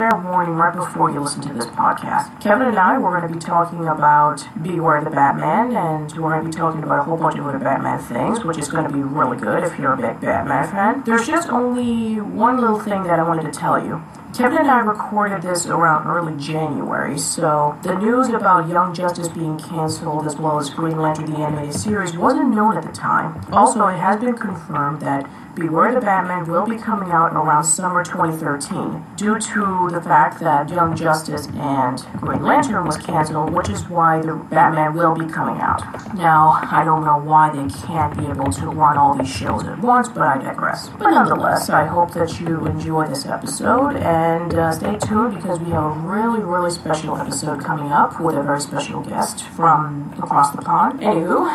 Fair warning right before you listen to this podcast. Kevin and I were going to be talking about Beware the Batman, and we're going to be talking about a whole bunch of other Batman things, which is going to be really good if you're a big Batman fan. There's just only one little thing that I wanted to tell you. Kevin and I recorded this around early January, so the news about Young Justice being cancelled as well as Green Lantern the animated series wasn't known at the time. Also, it has been confirmed that Beware the Batman will be coming out around summer 2013 due to the fact that Young Justice and Green Lantern was cancelled, which is why the Batman will be coming out. Now, I don't know why they can't be able to run all these shows at once, but I digress. But nonetheless, I hope that you enjoy this episode, and stay tuned because we have a really special episode coming up with a very special guest from across the pond. Anywho,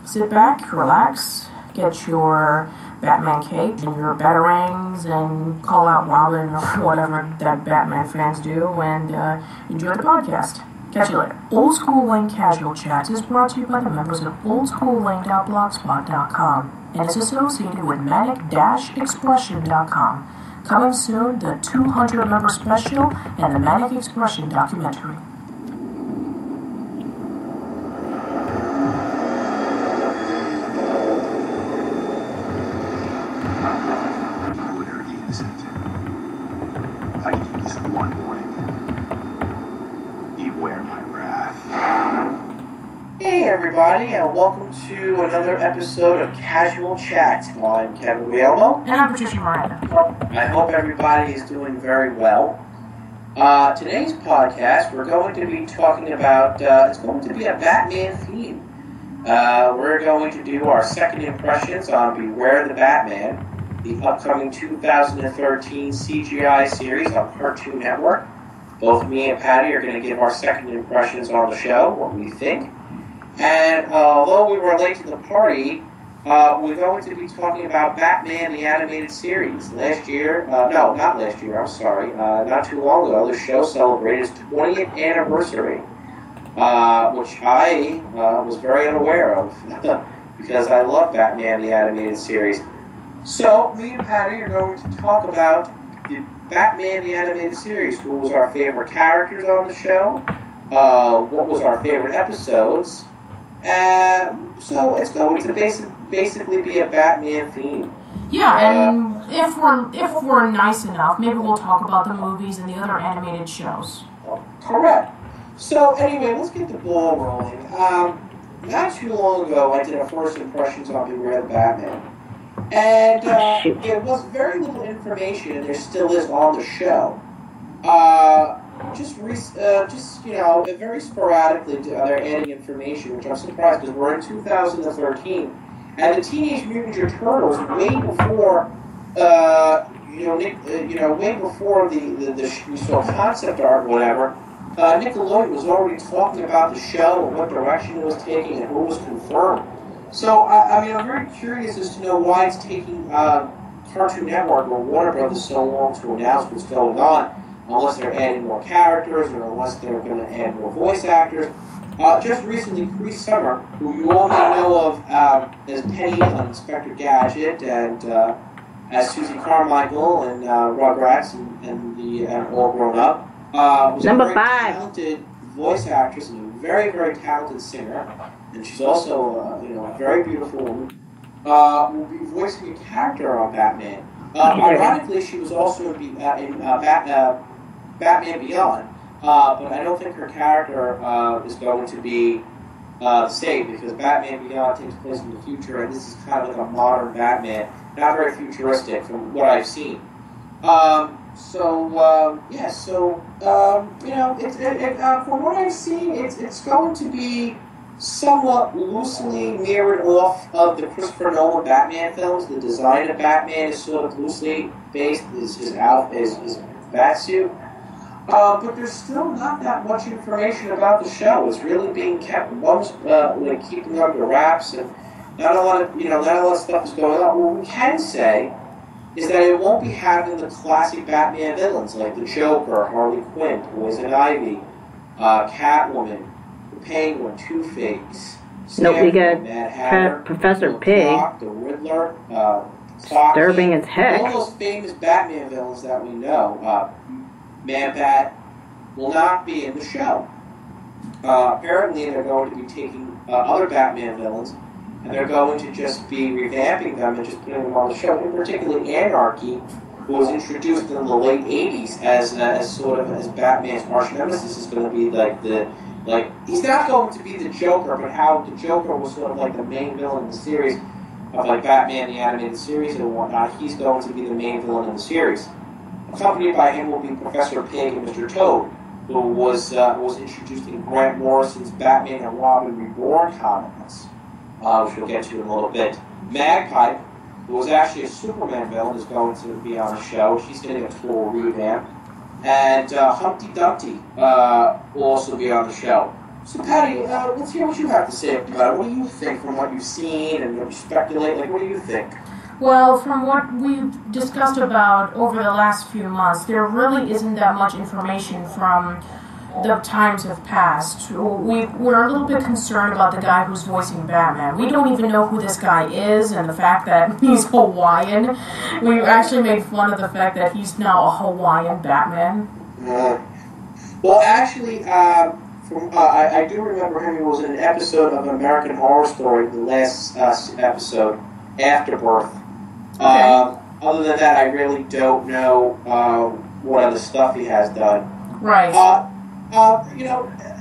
sit back, relax, get your Batman cape and your batarangs and call out Robin or whatever that Batman fans do, and enjoy the podcast. Catch you later. Old School Lane Casual Chats is brought to you by the members of oldsschoollane.blogspot.com and is associated with manic-expression.com. Coming soon, the 200-member special and the Manic Expression documentary. Everybody, and welcome to another episode of Casual Chat. I'm Kevin Guillermo. And I'm Patricia Miranda. I hope everybody is doing very well. Today's podcast, we're going to be talking about, it's going to be a Batman theme. We're going to do our second impressions on Beware the Batman, the upcoming 2013 CGI series on Cartoon Network. Both me and Patty are going to give our second impressions on the show, what we think. And although we were late to the party, we're going to be talking about Batman the Animated Series. Not too long ago, the show celebrated its 20th anniversary, which I was very unaware of, because I love Batman the Animated Series. So, me and Patty are going to talk about the Batman the Animated Series. Who was our favorite characters on the show? What was our favorite episodes? So it's going to basically be a Batman theme. Yeah, and if we're nice enough, maybe we'll talk about the movies and the other animated shows. Correct. So anyway, let's get the ball rolling. Not too long ago, I did a first impressions on Beware the Batman, and there was very little information, and there still is on the show. Very sporadically, they're adding information, which I'm surprised because we're in 2013, and the Teenage Mutant Ninja Turtles, way before, way before the we saw concept art, or whatever. Nickelodeon was already talking about the show and what direction it was taking and who was confirmed. So, I'm very curious as to know why it's taking Cartoon Network or Warner Brothers so long to announce what's going on. Unless they're adding more characters, or unless they're going to add more voice actors. Just recently, Cree Summer, who you all may know of as Penny on Inspector Gadget, and as Susie Carmichael and Rugrats, and All Grown Up, was a very talented voice actress and a very, very talented singer. And she's also, a very beautiful woman. Will be voicing a character on Batman. Ironically, she was also in Batman Beyond, but I don't think her character is going to be the same, because Batman Beyond takes place in the future, and this is kind of like a modern Batman, not very futuristic from what I've seen. From what I've seen, it's going to be somewhat loosely mirrored off of the Christopher Nolan Batman films. The design of Batman is sort of loosely based, his batsuit. But there's still not that much information about the show. It's really being kept keeping under wraps, and not a lot of stuff is going on. What we can say is that it won't be having the classic Batman villains like the Joker, Harley Quinn, Poison Ivy, Catwoman, the Penguin, Two-Face. Nope, we got Professor Pig. Clock, the Riddler, disturbing as heck. All those famous Batman villains that we know. Man-Bat will not be in the show. Apparently, they're going to be taking other Batman villains, and they're going to just be revamping them and just putting them on the show. In particular, Anarchy, who was introduced in the late '80s as Batman's arch nemesis, is going to be he's not going to be the Joker, but how the Joker was sort of like the main villain in the series of like Batman the Animated Series and whatnot. He's going to be the main villain in the series. Accompanied by him will be Professor Pig and Mr. Toad, who was introduced in Grant Morrison's Batman and Robin Reborn comics, which we'll get to in a little bit. Magpie, who was actually a Superman villain, is going to be on the show. She's getting a total revamp. And Humpty Dumpty will also be on the show. So, Patty, let's hear what you have to say about it. What do you think from what you've seen and you speculate? Like, what do you think? Well, from what we've discussed about over the last few months, there really isn't that much information from the times have passed. We're a little bit concerned about the guy who's voicing Batman. We don't even know who this guy is, and the fact that he's Hawaiian. We actually made fun of the fact that he's now a Hawaiian Batman. Well, actually, I do remember him. He was in an episode of American Horror Story, the last episode, Afterbirth. Okay. Other than that, I really don't know what other stuff he has done. Right.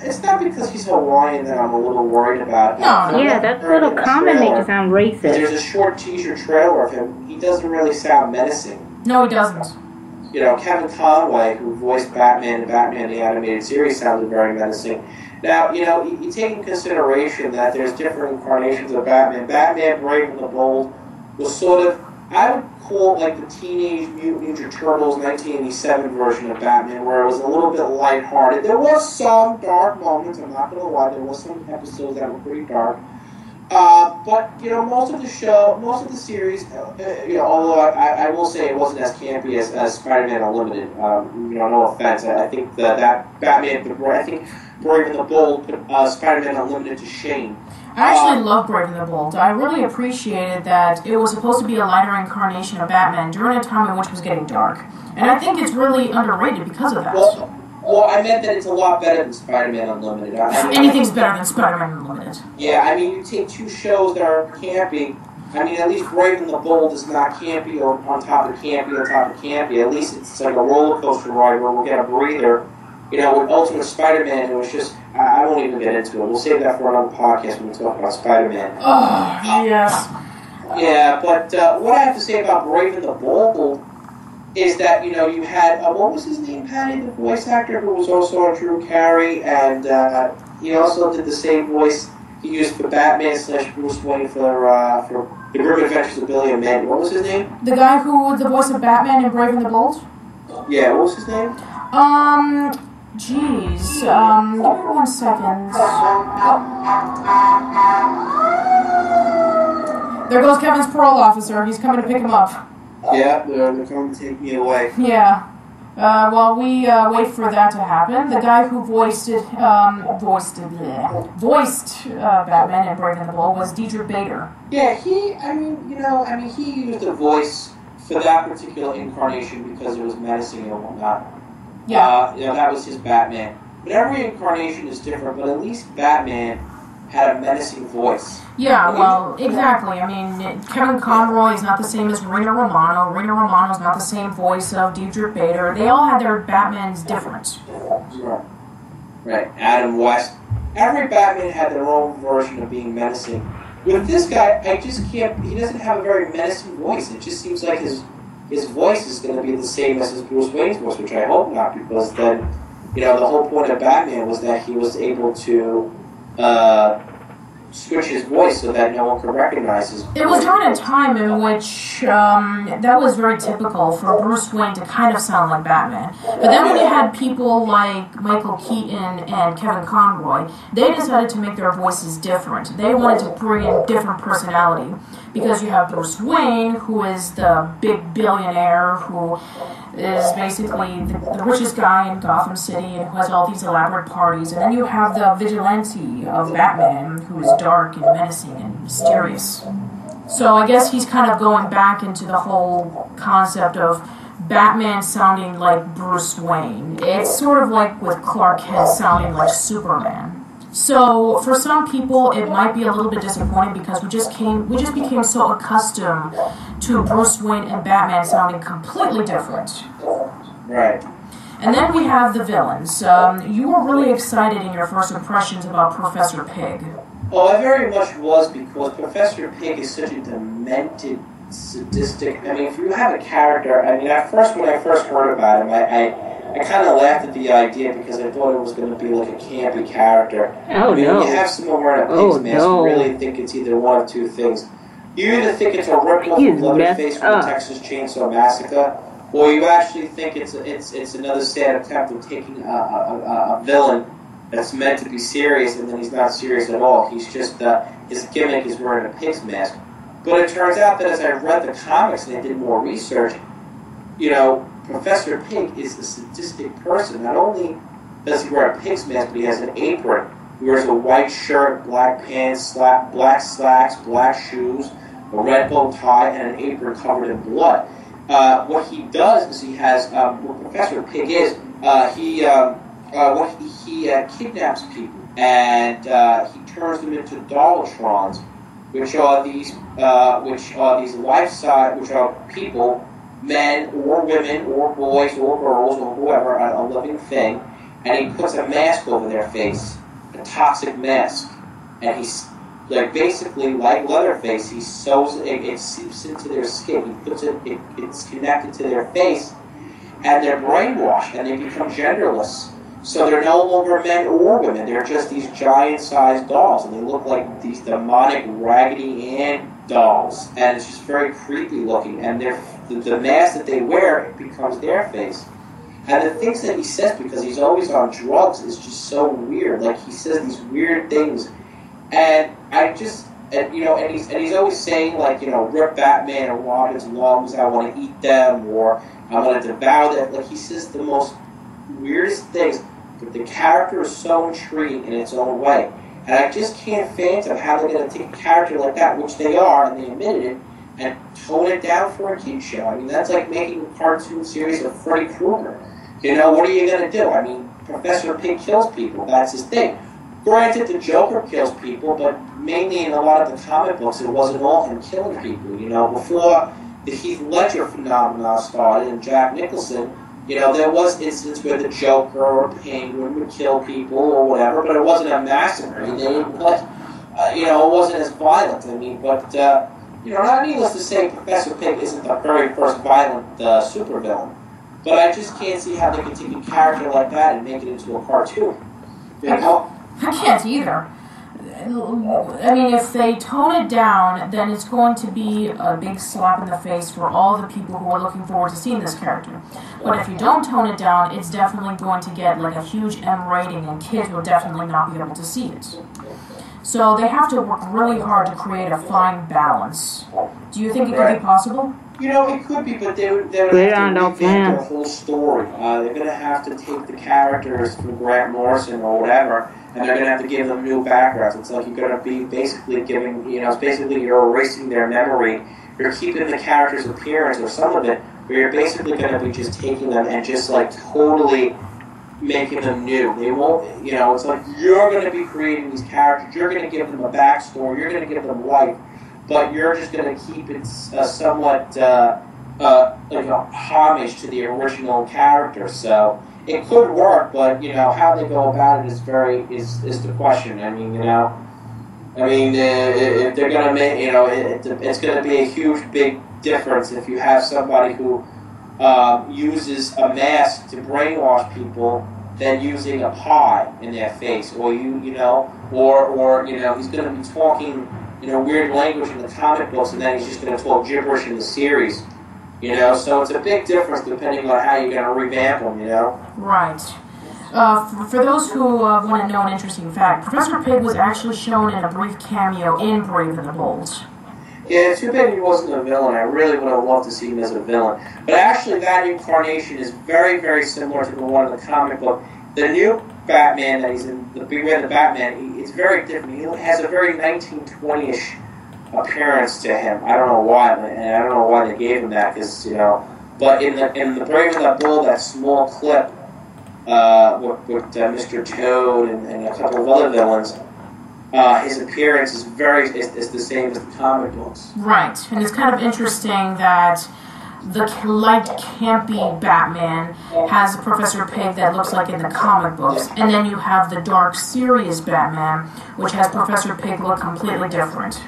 It's not because he's Hawaiian that I'm a little worried about. No. Yeah, that's a little comment make you sound racist. There's a short teaser trailer of him. He doesn't really sound menacing. No, he doesn't. Kevin Conway, who voiced Batman in Batman the Animated Series, sounded very menacing. Now, you take in consideration that there's different incarnations of Batman. Batman Brave and the Bold was sort of, I would call it like the Teenage Mutant Ninja Turtles 1987 version of Batman, where it was a little bit lighthearted. There was some dark moments, I'm not going to lie, there was some episodes that were pretty dark. But most of the series, although I will say it wasn't as campy as Spider-Man Unlimited. No offense. I think that Batman, I think Brave and the Bold put Spider-Man Unlimited to shame. I actually love Brave and the Bold. I really appreciated that it was supposed to be a lighter incarnation of Batman during a time in which it was getting dark. And I think it's really underrated because of that. Well, I meant that it's a lot better than Spider-Man Unlimited. Anything's better than Spider-Man Unlimited. Yeah, you take two shows that are campy. At least Brave and the Bold is not campy or on top of campy on top of campy. At least it's like a roller coaster ride where we'll get a breather. With Ultimate Spider-Man, it was just, I won't even get into it. We'll save that for another podcast when we talk about Spider-Man. Oh, yes. Yeah, but what I have to say about Brave and the Bold is that, you had, what was his name, Patty, the voice actor who was also on Drew Carey, and he also did the same voice he used for Batman / Bruce Wayne for The Grim Adventures of Billy and Mandy. What was his name? The guy who was the voice of Batman in Brave and the Bold? Yeah, what was his name? Jeez, give me 1 second. There goes Kevin's parole officer. He's coming to pick him up. Yeah, they're coming to take me away. Yeah. While we wait for that to happen, the guy who voiced Batman in Brave and the Bold was Diedrich Bader. Yeah, he used a voice for that particular incarnation because it was menacing and whatnot. Yeah. That was his Batman. But every incarnation is different, but at least Batman had a menacing voice. Yeah, well, exactly. Kevin Conroy is not the same as Rita Romano. Rita Romano is not the same voice of Diedrich Bader. They all had their Batmans different. Right. Adam West. Every Batman had their own version of being menacing. With this guy, I just can't... He doesn't have a very menacing voice. It just seems like his voice is going to be the same as his Bruce Wayne's voice, which I hope not, because then, the whole point of Batman was that he was able to switch his voice so that no one could recognize his voice. It was during a time in which that was very typical for Bruce Wayne to kind of sound like Batman. But then when you had people like Michael Keaton and Kevin Conroy, they decided to make their voices different. They wanted to bring in different personality. Because you have Bruce Wayne, who is the big billionaire, who is basically the richest guy in Gotham City and who has all these elaborate parties. And then you have the vigilante of Batman, who is dark and menacing and mysterious. So I guess he's kind of going back into the whole concept of Batman sounding like Bruce Wayne. It's sort of like with Clark Kent sounding like Superman. So for some people, it might be a little bit disappointing because we just became so accustomed to Bruce Wayne and Batman sounding completely different. Right. And then we have the villains. You were really excited in your first impressions about Professor Pig. Oh, I very much was, because Professor Pig is such a demented, sadistic. I mean, if you have a character, I mean, when I first heard about him, I kind of laughed at the idea because I thought it was going to be like a campy character. Oh, I mean, no. when you have someone wearing a pig's mask, you really think it's either one of two things. You either think it's a ripoff of Leatherface from the Texas Chainsaw Massacre, or you actually think it's another sad attempt of taking a villain that's meant to be serious, and then he's not serious at all. He's just, his gimmick is wearing a pig's mask. But it turns out that as I read the comics and I did more research, you know, Professor Pig is a sadistic person. Not only does he wear a pig's mask, but he has an apron. He wears a white shirt, black pants, black slacks, black shoes, a red bow tie, and an apron covered in blood. What he does is he has, what Professor Pig is, he kidnaps people, and he turns them into Dollatrons, which are these life-size, which are people, men or women or boys or girls or whoever, a living thing, and he puts a mask over their face, a toxic mask, and he's like basically like Leatherface. He sews it seeps into their skin. He puts it's connected to their face, and they're brainwashed and they become genderless. So they're no longer men or women. They're just these giant-sized dolls, and they look like these demonic Raggedy Ann dolls, and it's just very creepy looking. And the mask that they wear becomes their face. And the things that he says, because he's always on drugs, is just so weird. Like, he says these weird things, and he's always saying, like, you know, rip Batman and Robin's lungs, I want to eat them, or I want to devour them. Like, he says the most weirdest things, but the character is so intriguing in its own way. And I just can't fathom how they're going to take a character like that, which they are, and they admitted it, and tone it down for a kid's show. I mean, that's like making a cartoon series of Freddy Krueger. You know, what are you going to do? I mean, Professor Pig kills people. That's his thing. Granted, the Joker kills people, but mainly in a lot of the comic books, it wasn't all him killing people. You know, before the Heath Ledger phenomenon started and Jack Nicholson, you know, there was instances where the Joker or Penguin would kill people or whatever, but it wasn't a massacre. They didn't it wasn't as violent. I mean, but, not needless to say, Professor Pig isn't the very first violent supervillain. But I just can't see how they can take a character like that and make it into a cartoon. You know? I can't either. I mean, if they tone it down, then it's going to be a big slap in the face for all the people who are looking forward to seeing this character. But if you don't tone it down, it's definitely going to get like a huge M rating, and kids will definitely not be able to see it. So they have to work really hard to create a fine balance. Do you think it could be possible? You know, it could be, but they would have to revamp the whole story. They're going to have to take the characters from Grant Morrison or whatever, and they're going to have to give them new backgrounds. It's like you're going to be basically giving, it's basically you're erasing their memory. You're keeping the character's appearance or some of it, but you're basically going to be just taking them and just like totally making them new. They won't, it's like you're going to be creating these characters. You're going to give them a backstory. You're going to give them life. But you're just going to keep it somewhat like a homage to the original character. So it could work, but how they go about it is the question. I mean, if they're going to make, it's going to be a huge, big difference if you have somebody who uses a mask to brainwash people than using a pie in their face, or he's going to be talking weird language in the comic books, and then he's just going to talk gibberish in the series. So it's a big difference depending on how you're going to revamp them, Right. For those who want to know an interesting fact, Professor Pig was actually shown in a brief cameo in Brave and the Bold. Yeah, too bad he wasn't a villain. I really would have loved to see him as a villain. But actually, that incarnation is very, very similar to the one in the comic book. The new Batman that he's in, the Beware the Batman, it's very different. He has a very 1920-ish appearance to him. I don't know why, and I don't know why they gave him that, because, But in the Brave and the Bold, that small clip with Mr. Toad and a couple of other villains, his appearance is is the same as the comic books. Right, and it's kind of interesting that the light campy Batman has a Professor Pig that looks like in the comic books, and then you have the dark serious Batman, which has Professor Pig look completely different.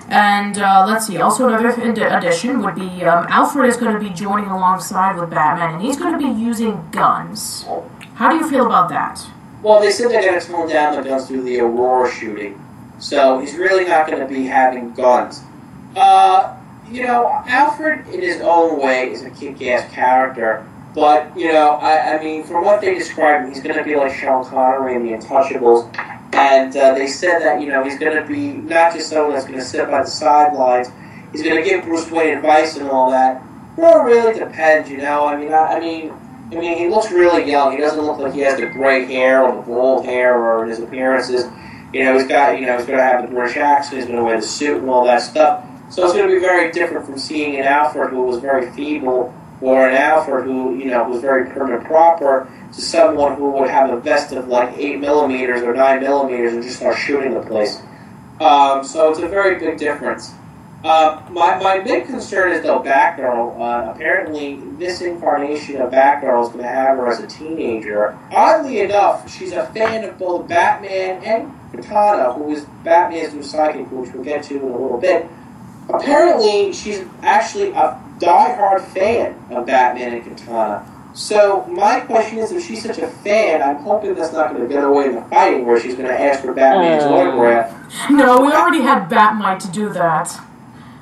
And let's see, also another addition would be Alfred is going to be joining alongside with Batman, and he's going to be using guns. How do you feel about that? Well, they said they're going to tone down the guns through the Aurora shooting, so he's really not going to be having guns. Alfred, in his own way, is a kick-ass character, but, I mean, from what they described, he's going to be like Sean Connery in The Untouchables, and they said that, he's going to be not just someone that's going to sit by the sidelines, he's going to give Bruce Wayne advice and all that. Well, it really depends, I mean, he looks really young. He doesn't look like he has the gray hair or the bald hair or his appearances. He's going to have the British accent, he's going to wear the suit and all that stuff. So it's going to be very different from seeing an Alfred who was very feeble or an Alfred who, was very prim and proper to someone who would have a vest of like 8mm or 9mm and just start shooting the place. So it's a very big difference. My big concern is, though, Batgirl. Apparently, this incarnation of Batgirl is going to have her as a teenager. Oddly enough, she's a fan of both Batman and Katana, who is Batman's new sidekick, which we'll get to in a little bit. Apparently, she's actually a die-hard fan of Batman and Katana. So, my question is, if she's such a fan, I'm hoping that's not going to get away in the fighting where she's going to ask for Batman's autograph. No, we already had Batmite to do that.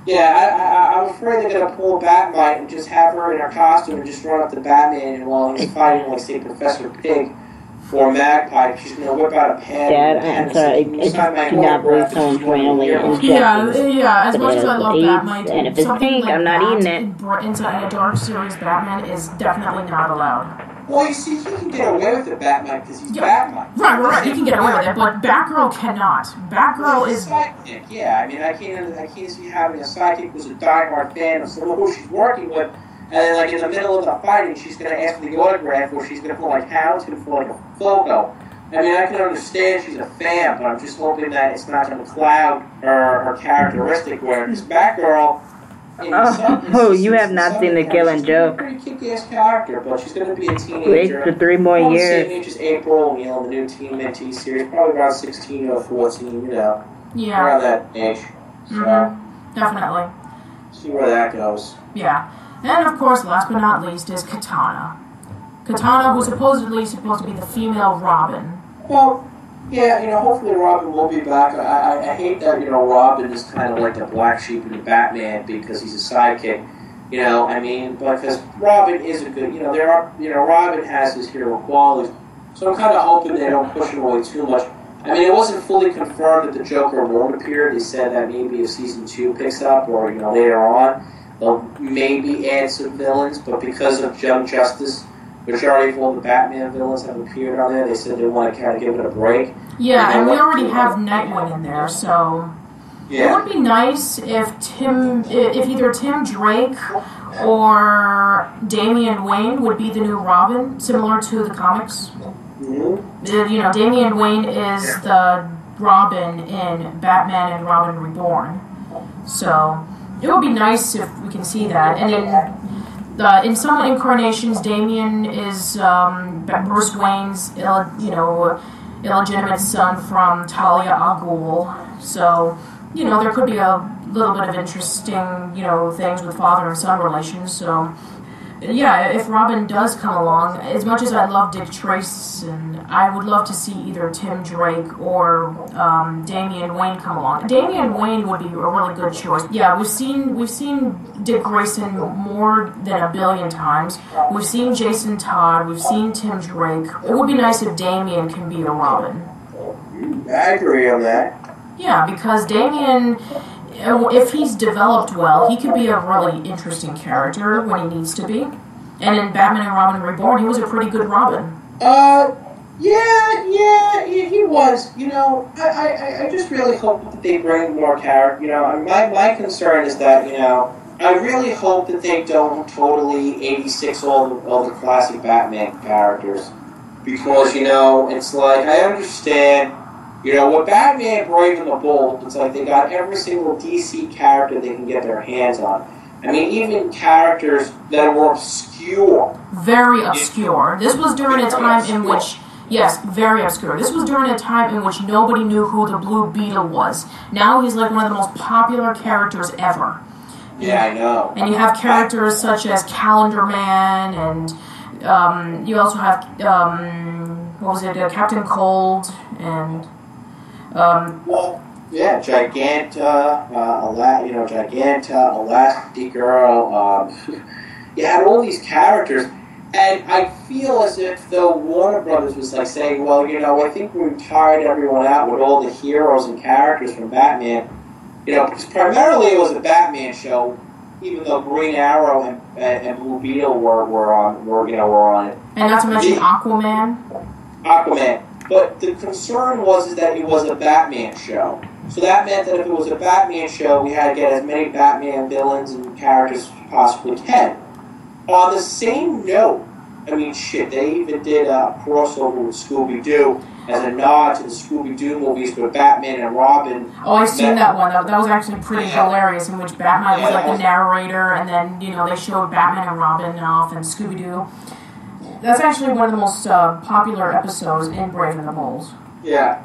Yeah, I'm afraid they're going to pull Batmite and just have her in her costume and just run up to Batman, and while he's fighting, like, say, Professor Pig or Magpie, she's going to whip out a pen. Dad, I'm sorry, I just do not believe someone's randomly injecting. Yeah, as much as I love Batmite, and if it's pink, like I'm not eating it. Inside a dark series Batman is definitely not allowed. Well, you see, he can get away with it, Batman, because he's Batman. Right, he can get away with it, but Batgirl cannot. Batgirl is... sidekick, yeah. I mean, I can't see having a sidekick who's a diehard fan of someone who she's working with, and then, like, in the middle of the fighting, she's going to ask for the autograph, or she's going to put, like, hounded for, like, a photo. I mean, I can understand she's a fan, but I'm just hoping that it's not going to cloud her characteristic, where this Batgirl... You have not seen The Killing Joke. She's a pretty kick-ass character, but she's going to be a teenager. Wait for 3 more years. Same age as April, the new Teen Mentee series, probably around 16 or 14, Yeah. Around that age. So, definitely. See where that goes. Yeah. And, of course, last but not least is Katana. Katana, who's supposedly supposed to be the female Robin. Well, yeah, hopefully Robin will be back. I hate that, Robin is kind of like the black sheep in the Batman because he's a sidekick. Because Robin is a good, Robin has his hero qualities. So I'm kind of hoping they don't push him away too much. I mean, it wasn't fully confirmed that the Joker won't appear. They said that maybe if Season 2 picks up or, later on, they'll maybe add some villains, but because of Young Justice, majority of all the Batman villains have appeared on there. They said they want to kind of give it a break. Yeah, and we already have Nightwing in there, so it would be nice if either Tim Drake or Damian Wayne would be the new Robin, similar to the comics. Mm-hmm. Damian Wayne is the Robin in Batman and Robin Reborn, so it would be nice if we can see that. And in some incarnations, Damian is Bruce Wayne's, illegitimate son from Talia al Ghul. So, there could be a little bit of interesting, things with father and son relations. So, yeah, if Robin does come along, as much as I love Dick Tracy, I would love to see either Tim Drake or Damian Wayne come along. Damian Wayne would be a really good choice. Yeah, we've seen Dick Grayson more than a billion times. We've seen Jason Todd. We've seen Tim Drake. It would be nice if Damian can be a Robin. I agree on that. Yeah, because Damian, if he's developed well, he could be a really interesting character when he needs to be. And in Batman and Robin Reborn, he was a pretty good Robin. Yeah, he was. I just really hope that they bring more character. My concern is that, I really hope that they don't totally 86 all the classic Batman characters. Because, it's like, I understand, with Batman Brave and the Bold, it's like they got every single DC character they can get their hands on. I mean, even characters that were obscure. Very obscure. This was during a time in which, yes, very obscure. This was during a time in which nobody knew who the Blue Beetle was. Now he's like one of the most popular characters ever. Yeah, I know. And you have characters such as Calendar Man, and you also have, Captain Cold, and... Giganta, Elastigirl. You had all these characters, and I feel as if though Warner Brothers was like saying, well, I think we've tired everyone out with all the heroes and characters from Batman. Because primarily it was a Batman show, even though Green Arrow and Blue Beetle were on it. And not to mention Aquaman. But the concern was that it was a Batman show. So that meant that if it was a Batman show, we had to get as many Batman villains and characters as we possibly can. On the same note, I mean, shit, they even did a crossover with Scooby-Doo as a nod to the Scooby-Doo movies where Batman and Robin... Oh, I've seen that one. That was actually pretty hilarious, in which Batman was like the narrator, and then, they showed Batman and Robin off and Scooby-Doo. That's actually one of the most popular episodes in Brave and the Bold. Yeah,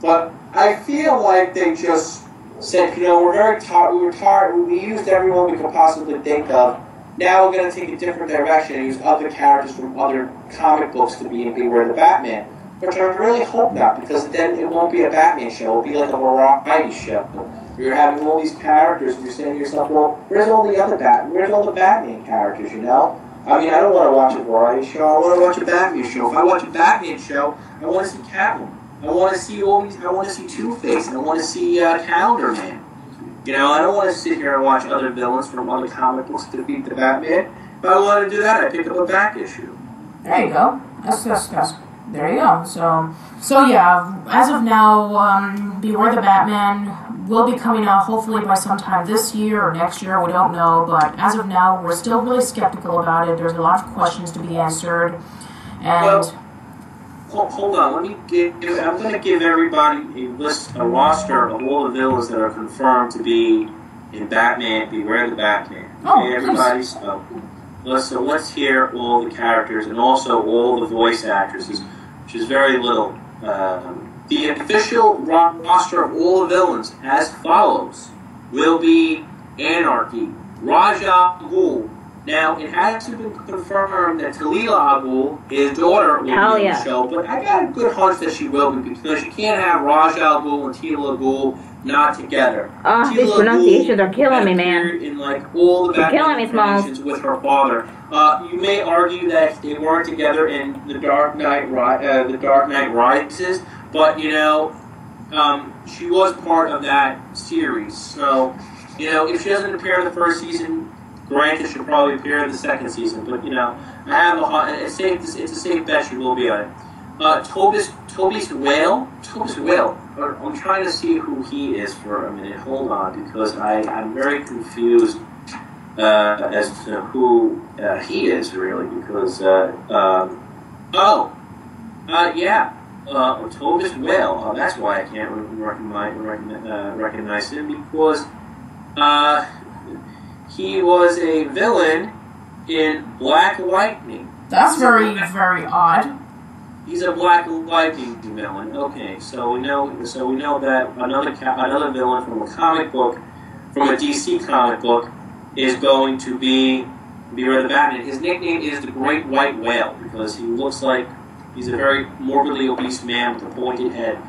but I feel like they just said, we're very tired, we were tired, we used everyone we could possibly think of. Now we're going to take a different direction and use other characters from other comic books to be in Beware the Batman. Which I really hope not, because then it won't be a Batman show, it'll be like a variety show. You're having all these characters, and you're saying to yourself, well, where's all the Batman characters, I mean, I don't want to watch a variety show, I want to watch a Batman show. If I watch a Batman show, I want to see Catwoman. I want to see I want to see Two-Face, and I want to see Calendar Man. I don't want to sit here and watch other villains from other comic books to defeat the Batman. If I wanted to do that, I'd pick up a back issue. There you go. That's there you go. So yeah, as of now, Beware the Batman will be coming out hopefully by sometime this year or next year, we don't know, but as of now, we're still really skeptical about it. There's a lot of questions to be answered, and... Well, hold on, I'm going to give everybody a roster of all the villains that are confirmed to be in Batman, Beware the Batman. Okay, everybody, so let's hear all the characters and also all the voice actresses, which is very little. The official roster of all the villains, as follows, will be Anarchy, Ra's al Ghul. Now, it hasn't been confirmed that Talia al Ghul, his daughter, will be on the show, but I got a good hunch that she will be, because you can't have Ra's al Ghul and Talia al Ghul not together. Oh, these pronunciations are killing me, man. In like all the Batman incarnations with her father. You may argue that they weren't together in The Dark Knight Rises, but she was part of that series. So, if she doesn't appear in the first season, granted, she'll probably appear in the second season. But it's a safe bet she will be on it. Toby's Whale. I'm trying to see who he is for a minute. Hold on, because I'm very confused as to who he is really. Because Toby's Whale. That's why I can't recognize him, because he was a villain in Black Lightning. That's very, very odd. He's a Black Lightning villain. Okay, so we know that another villain from a comic book, from a DC comic book, is going to be Beware the Batman. His nickname is the Great White Whale because he looks like he's a very morbidly obese man with a pointed head,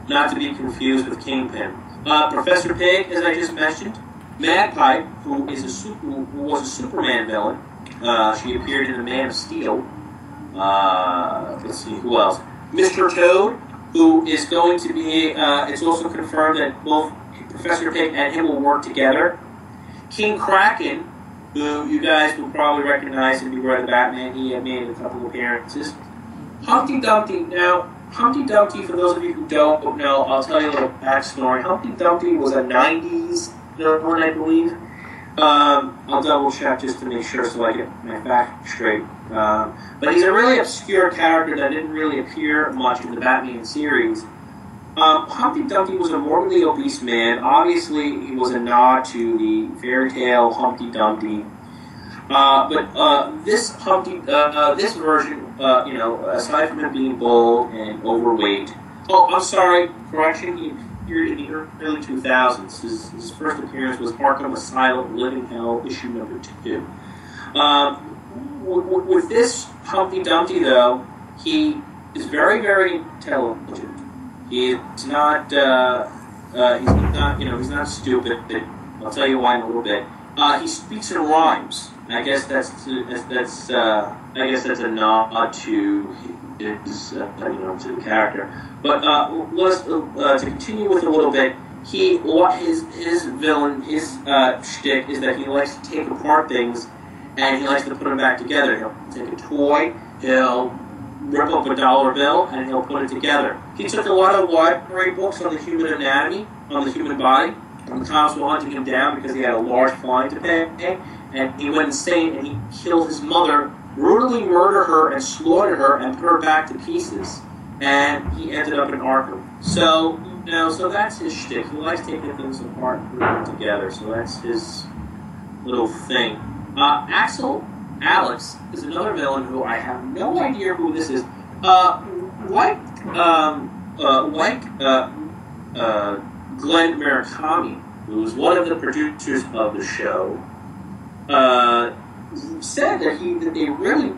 not to be confused with Kingpin. Professor Pig, as I just mentioned. Magpie, who was a Superman villain. She appeared in The Man of Steel. Let's see, who else? Mr. Toad, who is going to be, it's also confirmed that both Professor Pig and him will work together. King Kraken, who you guys will probably recognize if you read the Batman, he had made a couple of appearances. Humpty Dumpty, now, Humpty Dumpty, for those of you who don't know, I'll tell you a little backstory. Humpty Dumpty was a 90s villain, I believe. I'll double check just to make sure so I get my facts straight. But he's a really obscure character that didn't really appear much in the Batman series. Humpty Dumpty was a morbidly obese man. Obviously, he was a nod to the fairy tale Humpty Dumpty. But this version, aside from him being bald and overweight. Oh, I'm sorry, correction. He appeared in the early 2000s. His first appearance was Arkham Asylum: Living Hell, issue number 2. With this Humpty Dumpty, though, he is very, very intelligent. He's not stupid. I'll tell you why in a little bit. He speaks in rhymes. I guess that's a nod to his to the character. But let's to continue with a little bit. His villain, his shtick is that he likes to take apart things and he likes to put them back together. He'll take a toy, he'll rip up a dollar bill, and he'll put it together. He took a lot of library books on the human anatomy, on the human body. And the cops were hunting him down because he had a large fine to pay, and he went insane and he killed his mother, brutally murdered her and slaughtered her and put her back to pieces. And he ended up in Arkham. So that's his shtick. He likes taking things apart and putting them together. So that's his little thing. Axel Alex is another villain who I have no idea who this is. Glenn Murakami, who was one of the producers of the show, said that they really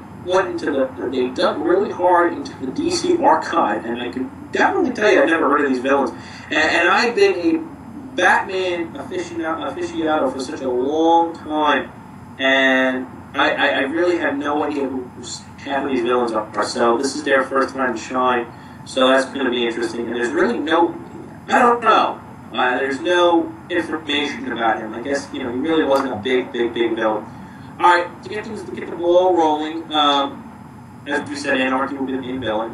they dug really hard into the DC archive, and I can definitely tell you I've never heard of these villains. And I've been a Batman aficionado for such a long time, and I really have no idea who half of these villains are. So this is their first time to shine, so that's going to be interesting. And there's really I don't know. There's no information about him. I guess he really wasn't a big villain. All right, to get the ball rolling, as we said, Anarchy will be the main villain.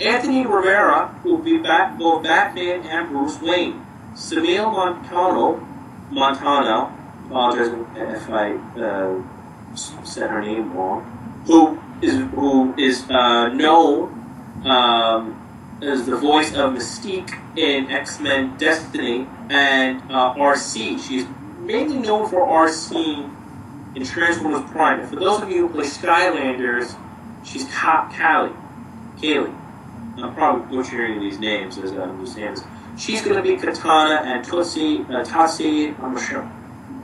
Anthony Rivera will be both Batman and Bruce Wayne. Samil Montano, apologize if I said her name wrong, who is known as the voice of Mystique in X-Men Destiny and RC. She's mainly known for RC in Transformers Prime. And for those of you who play Skylanders, she's Kaylee. I'm probably butchering these names as I understand this. She's going to be Katana and Tatsi, I'm not sure.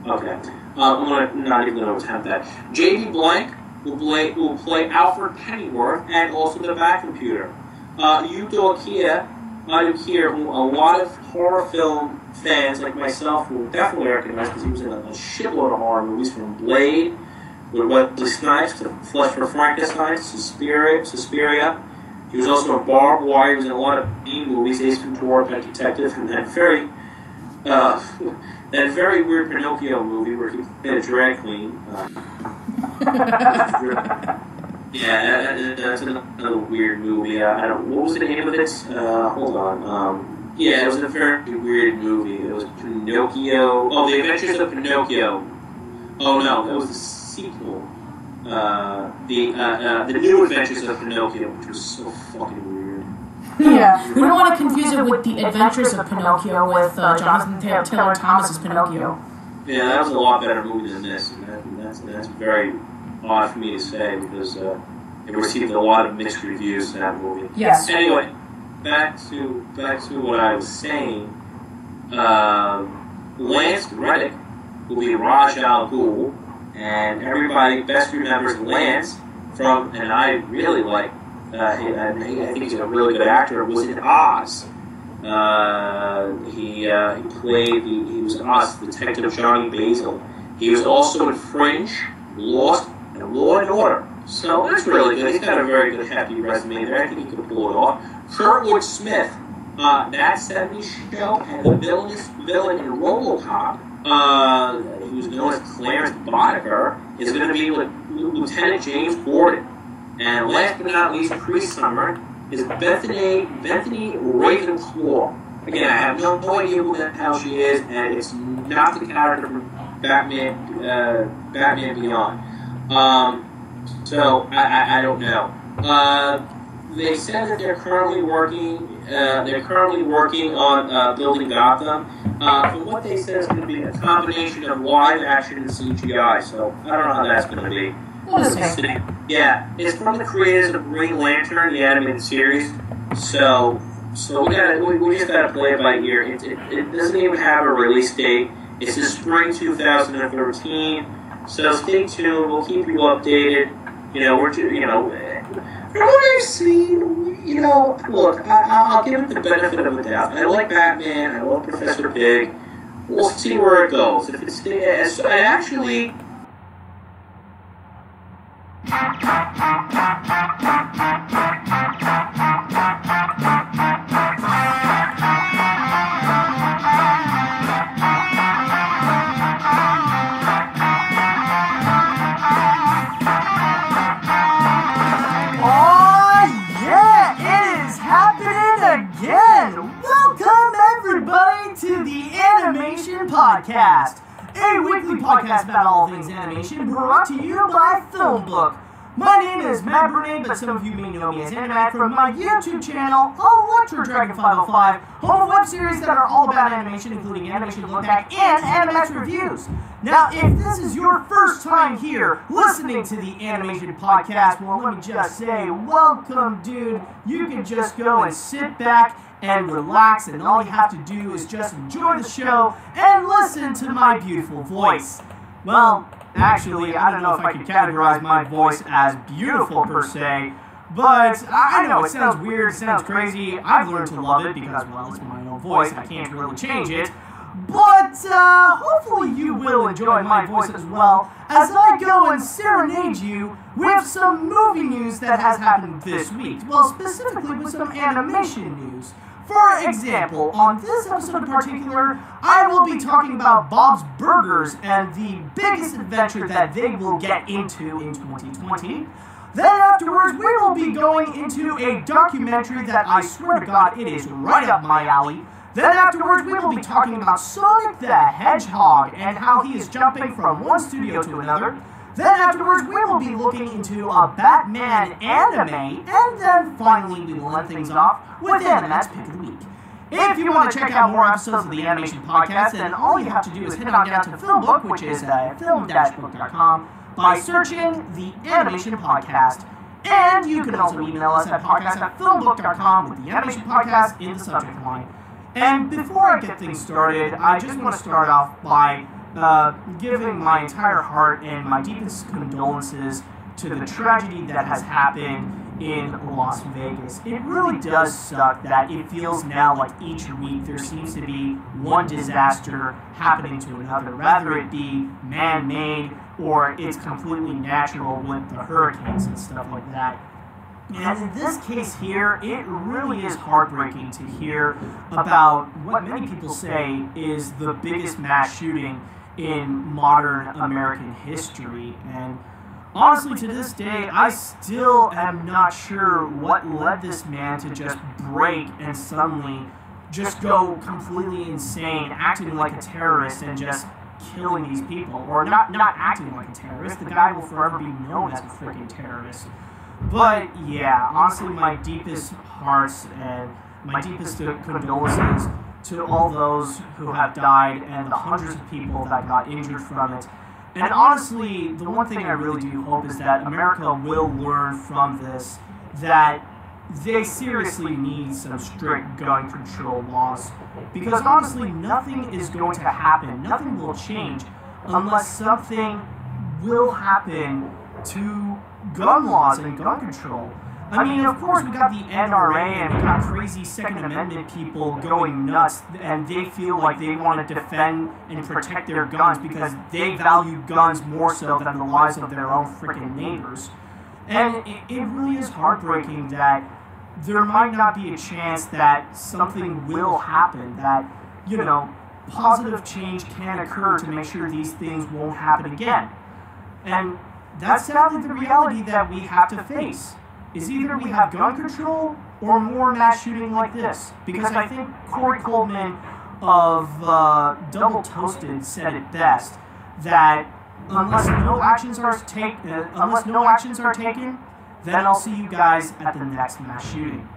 Okay. I'm not even going to attempt that. J.D. Blank will play Alfred Pennyworth and also the Batcomputer. Yuto Kiya, who a lot of horror film fans like myself will definitely recognize because he was in a shitload of horror movies, from Blade, with Wesley Snipes, to Flesh for Frankenstein, Suspiria. He was also in Barbed Wire. He was in a lot of B movies, Ace Ventura, Pet Detective, and that very weird Pinocchio movie where he played a drag queen. Yeah, that's another weird movie. What was the name of it? Hold on. Yeah, it was a very weird movie. It was Pinocchio. Oh, The Adventures of Pinocchio. Oh no, that was the sequel. The New Adventures of Pinocchio, which was so fucking weird. Yeah, we don't want to confuse it with The Adventures of Pinocchio with Jonathan Taylor Thomas's Pinocchio. Yeah, that was a lot better movie than this, and that's very odd for me to say because it received a lot of mixed reviews in that movie. Yes. Anyway, back to what I was saying. Lance Reddick will be Raj Al Ghul, and everybody best remembers Lance from, and I really like. I think he's a really good actor. Was in Oz. He was Oz, Detective Johnny Basil. He was also in Fringe, Lost, and Law and Order. So that's really good. He's got a very good, happy resume there. I think he could pull it off. Kurtwood Smith, that 70s show, and the villain in RoboCop, who's known as Clarence Boddicker, is going to be Lieutenant James Gordon. And last but not least, pre-summer, is Bethany Ravenclaw. Again, I have no idea who the hell she is, and it's not the character from Batman Beyond. So I don't know. They said that they're currently working. On building Gotham. From what they said, it's going to be a combination of live action and CGI. So I don't know how that's going to be. Yeah, it's from the creators of Green Lantern, the animated series. So we just gotta play it by ear. It doesn't even have a release date. It's in spring 2013. So stay tuned. We'll keep you updated. From what I've seen, look, I'll give it the benefit of the doubt. I like Batman. I love Professor Pig. We'll see where it goes. If it's actually. To the Animation Podcast, a weekly podcast about all things animation brought to you by Filmbook. My name is Matt Brunet, but some of you may know me as Animat from my YouTube channel, Electro Dragon 505, home of web series that are all about animation, including Animation Look Back and Animax Reviews. Now, if this is your first time here listening to the Animation Podcast, well, let me just say, welcome, dude. You can just go and sit back and relax, and all you have to do is just enjoy the show and listen to my beautiful voice. Well, actually, I don't know if I could categorize my voice as beautiful per se, but I know it sounds weird, it sounds crazy. I've learned to love it because, well, it's my own voice, I can't really change it. But hopefully you will enjoy my voice as well as I go and serenade you with some movie news that has happened this week. Well, specifically with some animation news. For example, on this episode in particular, I will be talking about Bob's Burgers and the biggest adventure that they will get into in 2020. Then afterwards, we will be going into a documentary that I swear to God, it is right up my alley. Then afterwards, we will be talking about Sonic the Hedgehog and how he is jumping from one studio to another. Then afterwards, we will be looking into a Batman anime, and then finally we will end things off with Animat's Pick of the Week. If you want to check out more episodes of the Animation Podcast, then all you have to do is head on down to Filmbook, which is film-book.com, by searching the Animation Podcast. And you can also email us at podcast@filmbook.com with the Animation Podcast in the subject line. And before I get things started, I just want to start off by giving my entire heart and my deepest condolences to the tragedy that has happened in Las Vegas. It really does suck that it feels now like each week there seems to be one disaster happening to another, rather it be man-made or it's completely natural with the hurricanes and stuff like that. And in this case here, it really is heartbreaking to hear about what many people say is the biggest mass shooting in modern American history. And honestly, to this day, I still am not sure what led this man to just break and suddenly just go completely insane, acting like a terrorist and just killing these people. Or not acting like a terrorist. The guy will forever be known as a freaking terrorist. But yeah, honestly, my deepest hearts and my deepest condolences to all those who have died and the hundreds of people that got injured from it. And honestly, the one thing I really do hope is that America will learn from this that they seriously need some strict gun control laws. Because honestly, nothing is going to happen, nothing will change unless something will happen to gun laws and gun control. I mean, of course, we got the NRA and we got crazy Second Amendment people going nuts, and they feel like they want to defend and protect their guns because they value guns more so than the lives of their own freaking neighbors. And it really is heartbreaking that there might not be a chance that something will happen, that, you know, positive change can occur to make sure these things won't happen again. And that's sadly the reality that we have to face. Is either we have gun control or more mass shooting like this. Because I think Corey Coleman of Double Toasted said it best, that unless no actions are taken, then I'll see you guys at the next mass shooting.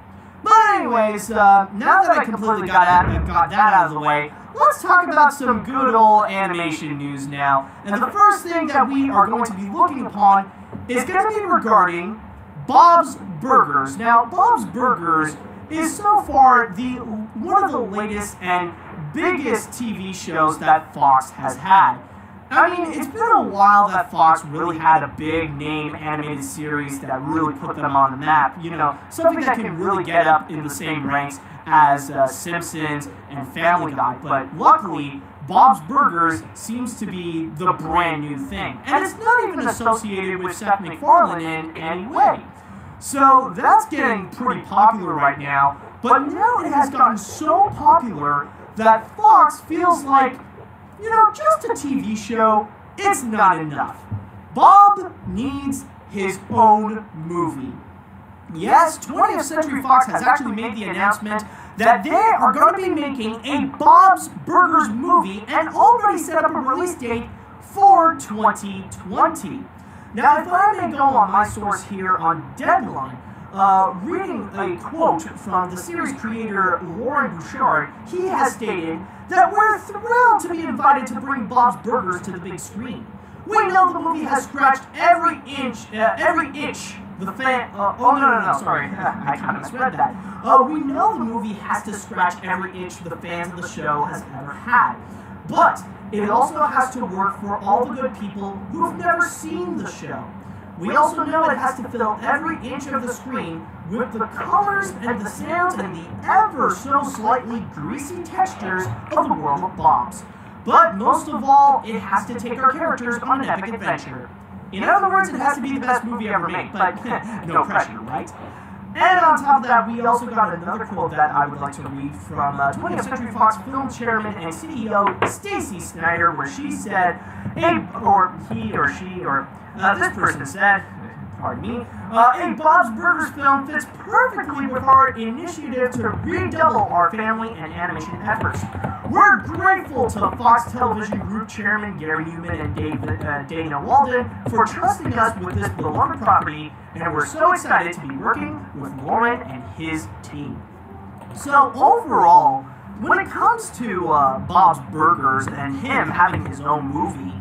But anyways, now that I completely got that out of the way, let's talk about some good old animation news now. And the first thing that we are going to be looking upon is going to be regarding Bob's Burgers. Now, Bob's Burgers is so far one of the latest and biggest TV shows that Fox has had. I mean, it's been a while that Fox really had a big name animated series that really put them on the map. You know, something that can really get up in the same ranks as Simpsons and Family Guy. But luckily, Bob's Burgers seems to be the brand new thing. And it's not even associated with Seth MacFarlane in any way. So that's getting pretty popular right now. But now it has gotten so popular that Fox feels like, you know, just a TV show, it's not enough. Bob needs his own movie. Yes, 20th Century Fox has actually made the announcement that they are going to be making a Bob's Burgers movie and already set up a release date for 2020. Now, if I may go on my source here on Deadline, reading a quote from the series creator Lauren Bouchard, he has stated that we're thrilled to be invited to bring Bob's Burgers to the big screen. We know the movie has scratched every itch the fan. Sorry, I kind of misread that. We know the movie has to scratch every itch the fans of the show has ever had, but it also has to work for all the good people who've never seen the show. We also know it has to fill every inch of the screen with the colors and the sounds and the ever so slightly greasy textures of the world of Bob's. But most of all, it has to take our characters on an epic adventure. In other words, it has to be the best movie ever made, but no pressure, right? And on top of that, we also got another quote that I would like to read from 20th Century Fox film chairman and CEO Stacy Snyder, where she said, this person said, pardon me, a Bob's Burgers film fits perfectly with our initiative to redouble our family and animation efforts. We're grateful to Fox Television Group Chairman Gary Newman and Dana Walden for trusting us with this beloved property, and we're so excited to be working with Lauren and his team. So overall, when it comes to Bob's Burgers and him having his own movie,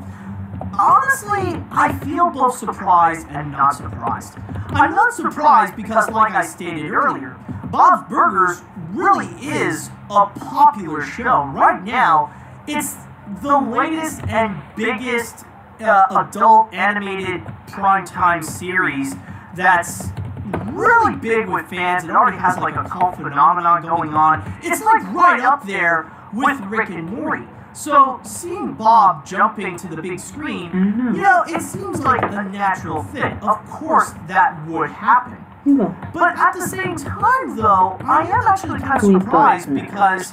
honestly, I feel both surprised and not surprised. I'm not surprised because, like I stated earlier, Bob's Burgers really is a popular show. Right now, it's the latest and biggest adult animated primetime series that's really big with fans. It already has like a cult phenomenon going on. It's like right up there with Rick and Morty. So, seeing Bob jumping to the big screen, you know, it seems like a natural fit. Of course, that would happen. But at the same time, though, I am actually kind of surprised because,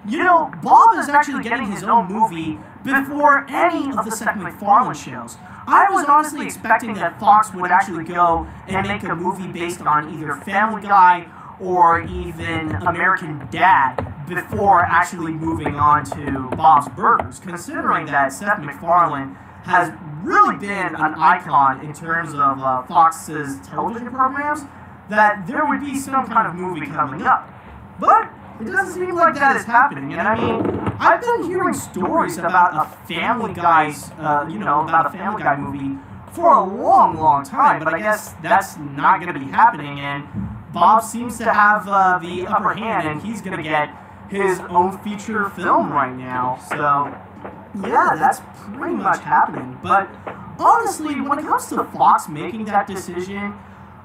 you know, Bob is actually getting his own movie before any of the Seth MacFarlane shows. I was honestly expecting that Fox would actually go and make a movie based on either Family Guy or even American Dad before actually moving on to Bob's Burgers, considering that Seth MacFarlane has really been an icon in terms of Fox's television programs, that there would be some kind of movie coming up. But it doesn't seem like that is happening, and I mean, I've been hearing stories about a Family Guy's, about a Family Guy movie for a long, long time, but I guess that's not going to be happening, and Bob seems to have the upper hand, and he's going to get his own feature film right now. So, yeah, that's pretty much happening. But honestly, when it comes to Fox making that decision,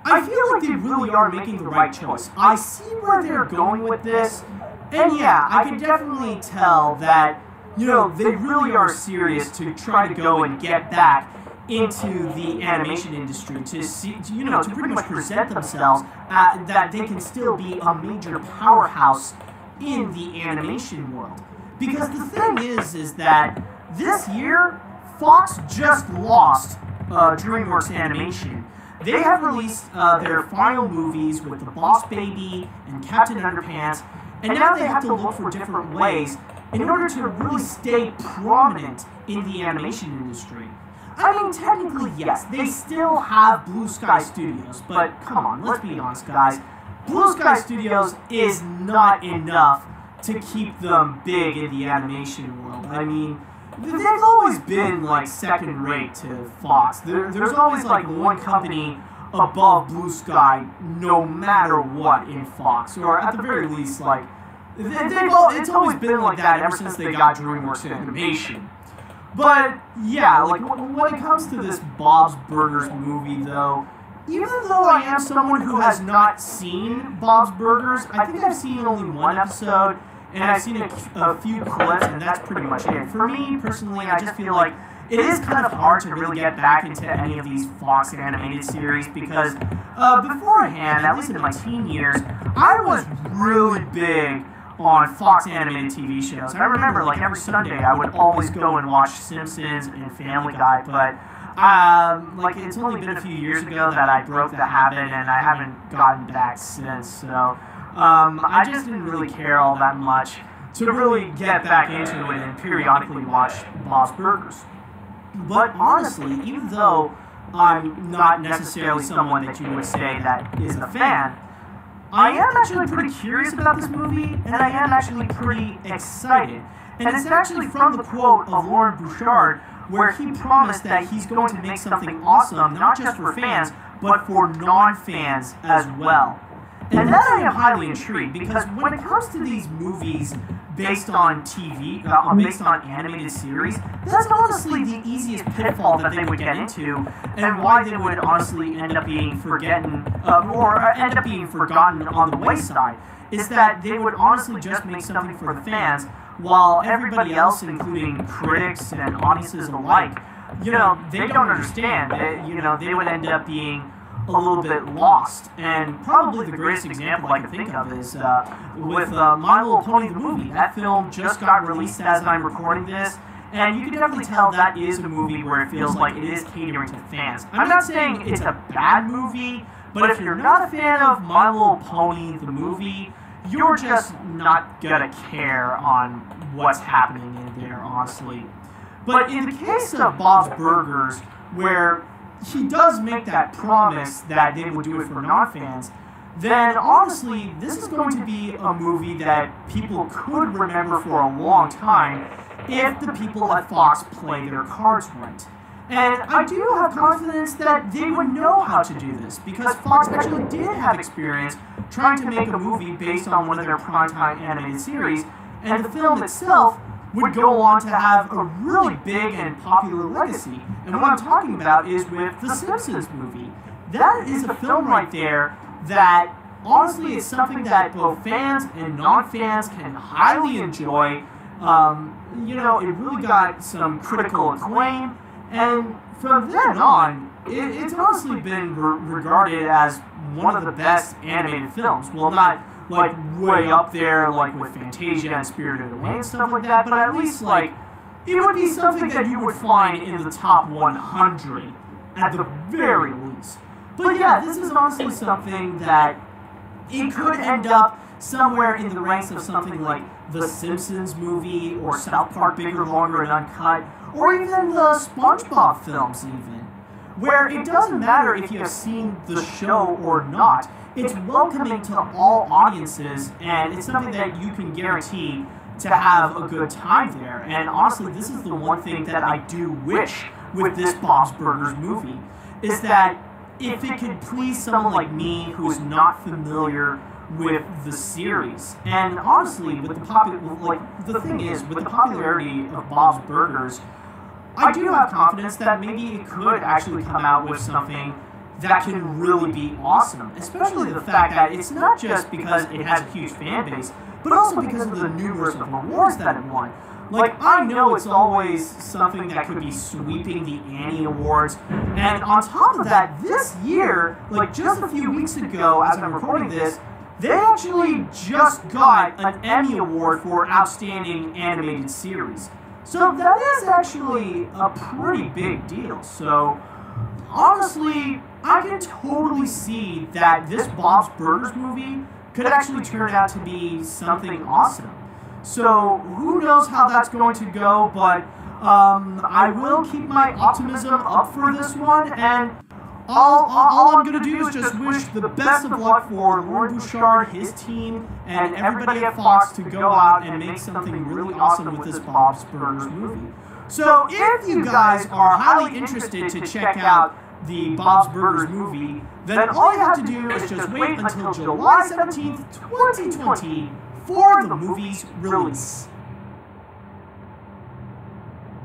I feel like they really are making the right choice. I see where they're going with this, and yeah, I can definitely tell that, you know, they really are serious to try to go and get back into the animation industry, to see, to pretty much present themselves that they can still be a major powerhouse in the animation world. Because the thing is that this year, Fox just lost DreamWorks Animation. They have released their final movies with The Boss Baby and Captain Underpants, and now they have to look for different ways in order to really stay prominent in the animation industry. I mean, technically, yes, they still have Blue Sky Studios, but come on, let's be honest, guys. Blue Sky Studios is not enough to keep them big in the animation world. I mean, they've always been, like, second rate to Fox. There's always, like, one company above Blue Sky no matter what in Fox, or at the very least, like, it's always been like that ever since they got DreamWorks Animation. But, yeah, like, when it comes to this Bob's Burgers movie, though, even though I am someone who has not seen Bob's Burgers, I think I've seen only one episode, and I've seen a few clips, and that's pretty much it. For me, personally, I just feel like it is kind of hard to really get back into any of these Fox animated series, because beforehand, at least in my teen years, I was really big on Fox animated TV shows. I remember, like, every Sunday I would always go and watch Simpsons and Family Guy, but like, it's only been a few years ago that I broke the habit, and I haven't gotten back since, so I just didn't really care all that much to really get back into it and periodically watch Bob's Burgers. But honestly, even though I'm not necessarily someone that you would say that is a fan, I am actually pretty curious about this movie, and I am actually pretty excited. And it's actually from the quote of Lauren Bouchard, where he promised that he's going to make something awesome, not just for fans, but for non-fans as well. And that I am highly intrigued, because when it comes to these movies based on TV, based on animated series, that's honestly the easiest pitfall that they would get into, and why they would honestly end up being forgotten on the wayside, is that they would honestly just make something for the fans, while everybody else, including critics and audiences alike, they don't understand. They would end up being a little bit lost. And probably the greatest example I can think of is with My Little Pony the movie. That film just got released as I'm recording this, and you can definitely tell that is a movie where it feels like it is catering to fans. I'm not saying it's a bad movie, but if you're not a fan of My Little Pony the movie, you're just not gonna care on what's happening in there, honestly. But in the case of Bob's Burgers, where he does make that promise that they would do it for non-fans, then honestly, this is going to be a movie that people could remember for a long time if the people at Fox play their cards right. And I do have confidence that they would know how to do this, because Fox actually did have experience trying to make a movie based on one of their primetime animated series, and the film itself would go on to have a really big and popular legacy. And what I'm talking about is with the Simpsons movie. That is a film right there that, honestly, is something that both fans and non-fans can highly enjoy. It really got some critical acclaim, and from then on, it's honestly been regarded as one of the best animated films. Well, not like way up there, like with Fantasia and Spirited Away and stuff like that, but at least, like, it would be something that you would find in the top 100 at the very least. But yeah, this is honestly something that it could end up somewhere in the ranks of something like the Simpsons movie, or South Park Bigger, Longer, and Uncut, or even the SpongeBob films even, where it doesn't matter if you have seen the show or not. It's welcoming to all audiences, and it's something that you can guarantee to have a good time there. And honestly, this is the one thing that I do wish with this Bob's Burgers movie, is that if it could please someone like me who is not familiar with the series. And honestly, with the thing is, with the popularity of Bob's Burgers, I do have confidence that maybe it could actually come out with something that can really be awesome, especially the fact that it's not just because it has a huge fan base, but also because of the numerous awards that it won. Like, I know it's always something that could be sweeping the Annie Awards, and on top of that, this year, like just a few weeks ago as I'm recording this, they actually just got an Emmy Award for Outstanding Animated Series. So that is actually a pretty big deal. So, honestly, I can totally see that this Bob's Burgers movie could actually turn out to be something awesome. So who knows how that's going to go, but I will keep my optimism up for this one, and all I'm going to do is just wish the best of luck for Lauren Bouchard, his team, and everybody at Fox to go out and make something really awesome with this Bob's Burgers movie. So if you guys are highly interested to check out the Bob's Burgers movie, then all you have to do is just wait until July 17th, 2020 for the movie's release.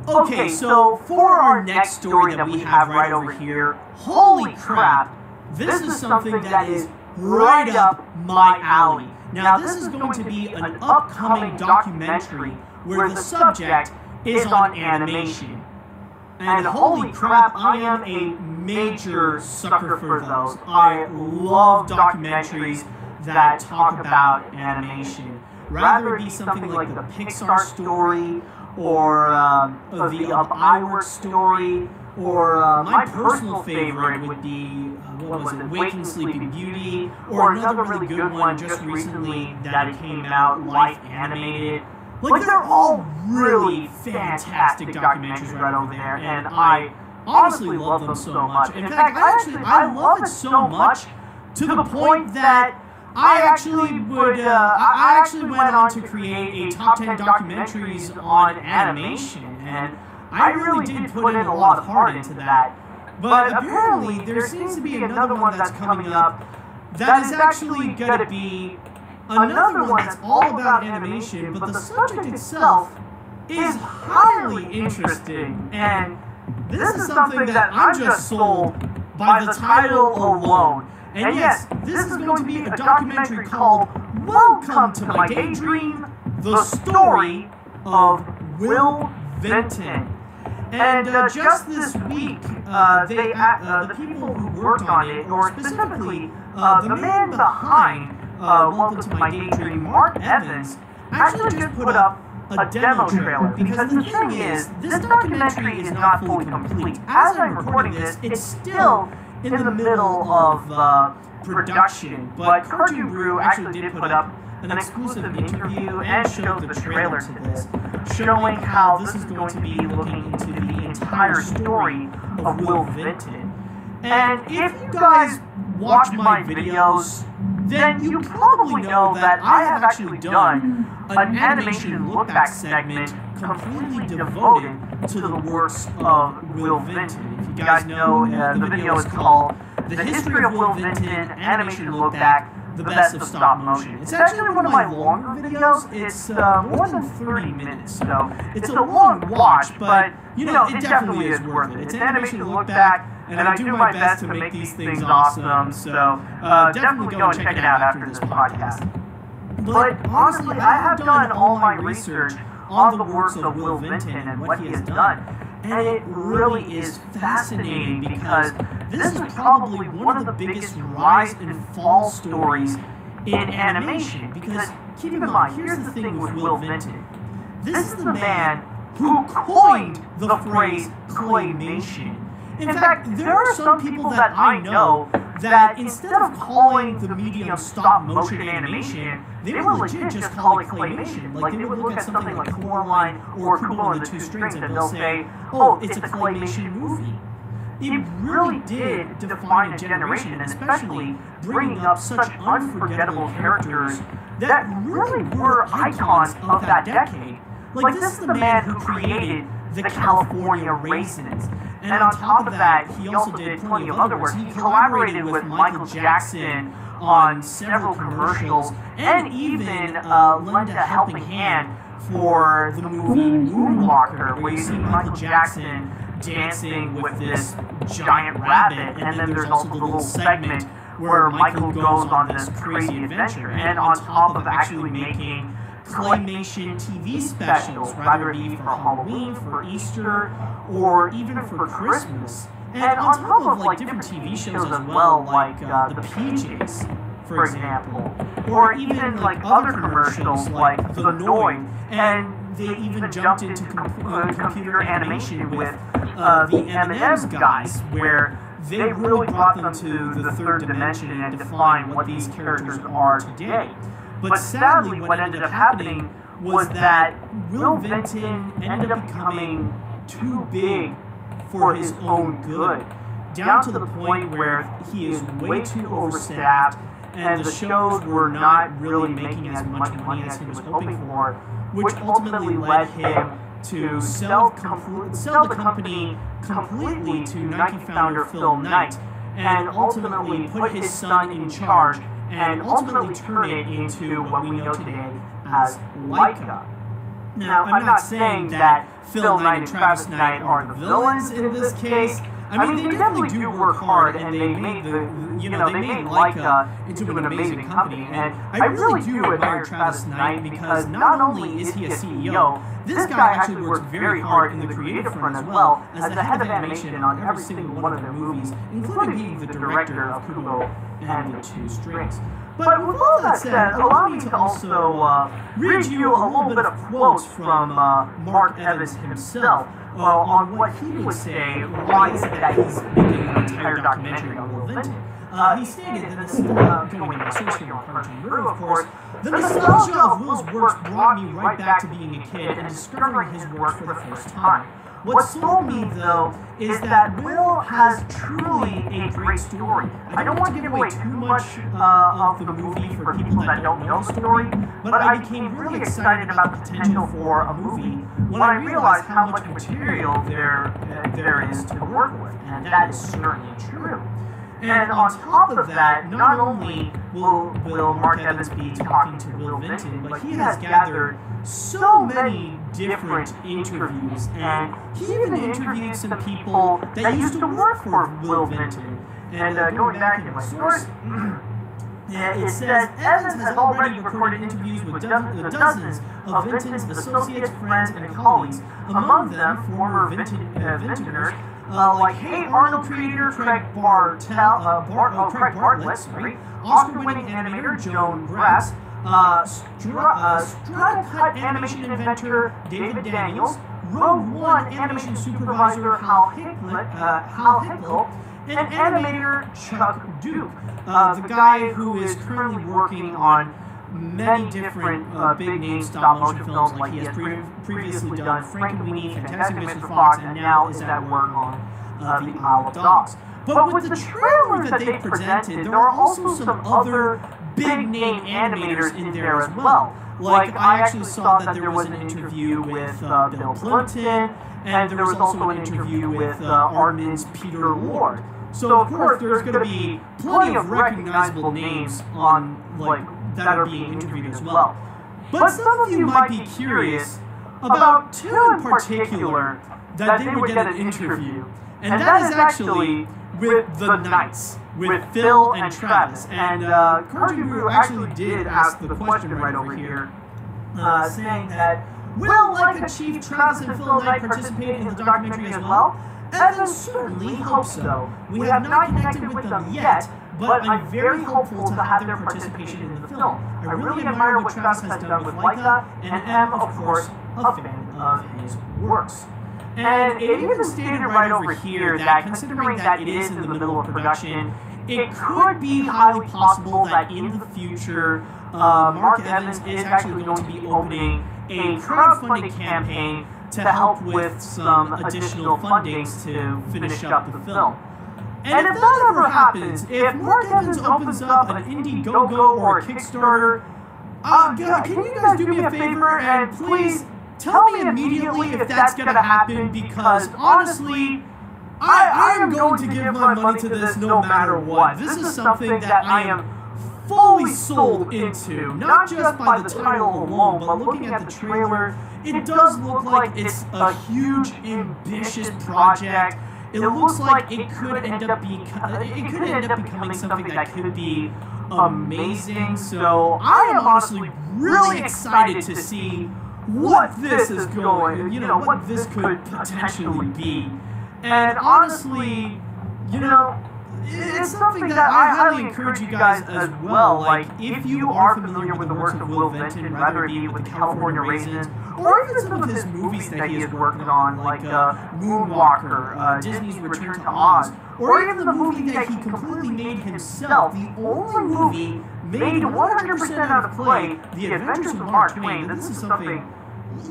Okay, so for our next story that we have right over here, holy crap, this is something that is right up my alley. Now, this is going to be an upcoming documentary where the subject is on animation. And holy crap, I am a major sucker for those. I love documentaries that talk about animation. Rather it be something like the Pixar story, or the Up Iwerks story, or my personal favorite would be, what was it, Waking Sleeping Beauty, or another really good one just recently that came out, Life Animated. Like, they're all really fantastic documentaries right over there, and I honestly love them so much. In fact, I love it so much to the point that I actually went on to create a top 10 documentaries on animation, and I really did put in a lot of heart into that. But apparently, there seems to be another one that's coming up that is actually going to be another one that's all about animation, but the subject itself is highly interesting, and this is something that I'm just sold by the title alone. And yes, this is going to be a documentary called Welcome to My Daydream, the story of Will Vinton. And just this week, the people who worked on it, or specifically the man behind Welcome to My Daydream, Mark Evans, actually just put up a demo trailer. Because the thing is, this documentary is not fully complete. As I'm recording this, it's still in the middle of production, but Cartoon Brew actually did put up an exclusive interview and showed the trailer to this, showing how this is going to be looking into the entire story of Will Vinton. And if you guys watch my videos, then you probably know that I have actually done an animation look-back segment completely devoted to the works of Will Vinton. If you guys know, the video is called The History of Will Vinton Animation Look Back, The Best of Stop Motion. It's actually one of my longer videos. It's more than 30 minutes, so it's a long watch, but, you know, it definitely is worth it. It's an animation look back, and I do my best to make these things awesome, so definitely go and check it out after this podcast. But honestly, I have done all my research on the works of Will Vinton and what he has done, and it really is fascinating because this is probably one of the biggest rise and fall stories in animation. Because keep in mind, here's the thing with Will Vinton. This is the man who coined the phrase claymation. In fact, there are some people that I know that instead of calling the medium stop-motion animation, they would legit just call it claymation. Like, they would look at something like Coraline or Kubo and the Two Strings and they'll say, oh, it's a claymation movie. It really did define a generation, and especially bringing up such unforgettable characters that really were icons of that decade. Like, this is the man who created the California Raisins. And on top of that, he also did plenty of other work. He collaborated with Michael Jackson on several commercials, and even lent a helping hand for the movie Moonwalker, where you see Michael Jackson dancing with this giant rabbit, and then there's also the little segment where Michael goes on this crazy adventure. And on top of actually making claymation TV specials, whether it be for Halloween, for Easter, or even for Christmas. And on top of like different TV shows as well, like the PJs, for example, or even like other commercials like The Noid, and they even jumped into computer animation with the M&M's guys, where they really brought them to the third dimension and defined what these characters are today. But sadly, what ended up happening was that Will Vinton ended up becoming too big for his own good, down to the point where he is way too overstaffed, and the shows were not really making as much money as he was hoping for, which ultimately led him to sell the company completely to Nike founder Phil Knight, and ultimately put his son in charge, and ultimately turn it into what we know today as Leica. Now, I'm not saying that Phil Knight and Travis Knight are the villains in this case. I mean, they definitely do work hard, and they made Leica into an amazing company. And I really do admire Travis Knight because not only is he a CEO, this guy actually works very hard in the creative front as well as the head of animation on every single one of their movies, including being the director of Kubo and the Two Strings. But with all that said, allow me to also read you a little bit of quotes from Mark Evans himself on what he would say why is it that he's making an entire documentary on Will Vinton. He stated that this, going by source here on Cartoon Guru, of course, the nostalgia of Will's works brought me right back to being a kid and discovering his work for the first time. What sold me, though, is that Will has truly a great story. I don't want to give away too much of the movie for people that don't know the story, but I became really excited about the potential for a movie when I realized how much material there is to work with, and that is certainly true. And on top of that, not only will Mark Evans be talking to Will Vinton, but he has gathered so many different interviews, and he even interviewed some people that used to work for Will Vinton. And going back into my source, it says Evans has already recorded interviews with dozens of Vinton's associates, friends, and colleagues, among them former Vintoners like Hey Arnold creator Craig Bartlett, Oscar-winning animator Joan Grass, Stratacut animation inventor David Daniels, Rogue One animation supervisor Hal Hickel, and animator Chuck Duke, the guy who is currently working on many different big-name stop-motion films, like he has previously done Frankenweenie, Fantastic Mr. Fox, and now is at work on The Isle of Dogs. But with the trailer that they presented, there are also some other big-name animators in there as well. Like, I actually saw that there was an interview with Bill Plimpton, and there was also an interview with Aardman's Peter Lord. So, of course, there's going to be plenty of recognizable names on, that are being interviewed as well. But some of you might be curious about two in particular that they would get an interview, and that is actually with the Knights, with Phil and Travis. And Cartoon Guru actually did ask the question right over here, saying that, will Leica Chief Travis and Phil Knight participate in the documentary as well? Evans certainly hope so. We have not connected with them yet, but I'm very hopeful to have their participation in the film. I really admire what Travis has done with Leica, and am, of course, a fan of his works. And it even stated right over here that, considering that it is in the middle of production, it could be highly possible that in the future, Mark Evans is actually going to be opening a crowdfunding campaign to help with some additional fundings to finish up the film. And if that ever happens, if Mark Evans opens up an Indiegogo or a Kickstarter, can you guys do me a favor and please tell me immediately if that's going to happen, because honestly, I am going to give my money to this no matter what. This is something that I am fully sold into, not just by the title alone, but looking at the trailer, it does look like it's a huge, ambitious project. It looks like it could end up becoming something that could be amazing. So I am honestly really excited to see what this is going, what this could potentially be. And honestly, it's something that I highly encourage you guys as well. Like, if you are familiar with the works of Will Vinton, whether it be with the California Raisins, or even some of his movies that he has worked on, like Moonwalker, Disney's Return to Oz, or even the movie that he completely made himself, the only movie made 100% out of clay, The Adventures of Mark Twain. This is something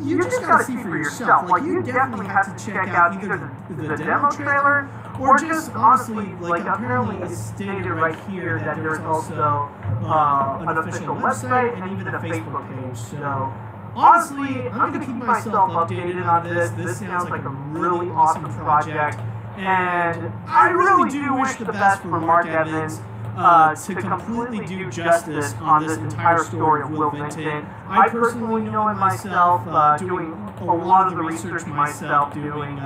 you just gotta see for yourself. Like, you definitely have to check out either the demo trailer, or just honestly, like, apparently it's stated right here that there's also an official website and even a Facebook page. So honestly, I'm gonna keep myself updated on this. This sounds like a really awesome project, and I really do wish the best for Mark Evans to completely do justice on this entire story of Will Vinton. I personally know it myself, doing a lot of the research myself, doing,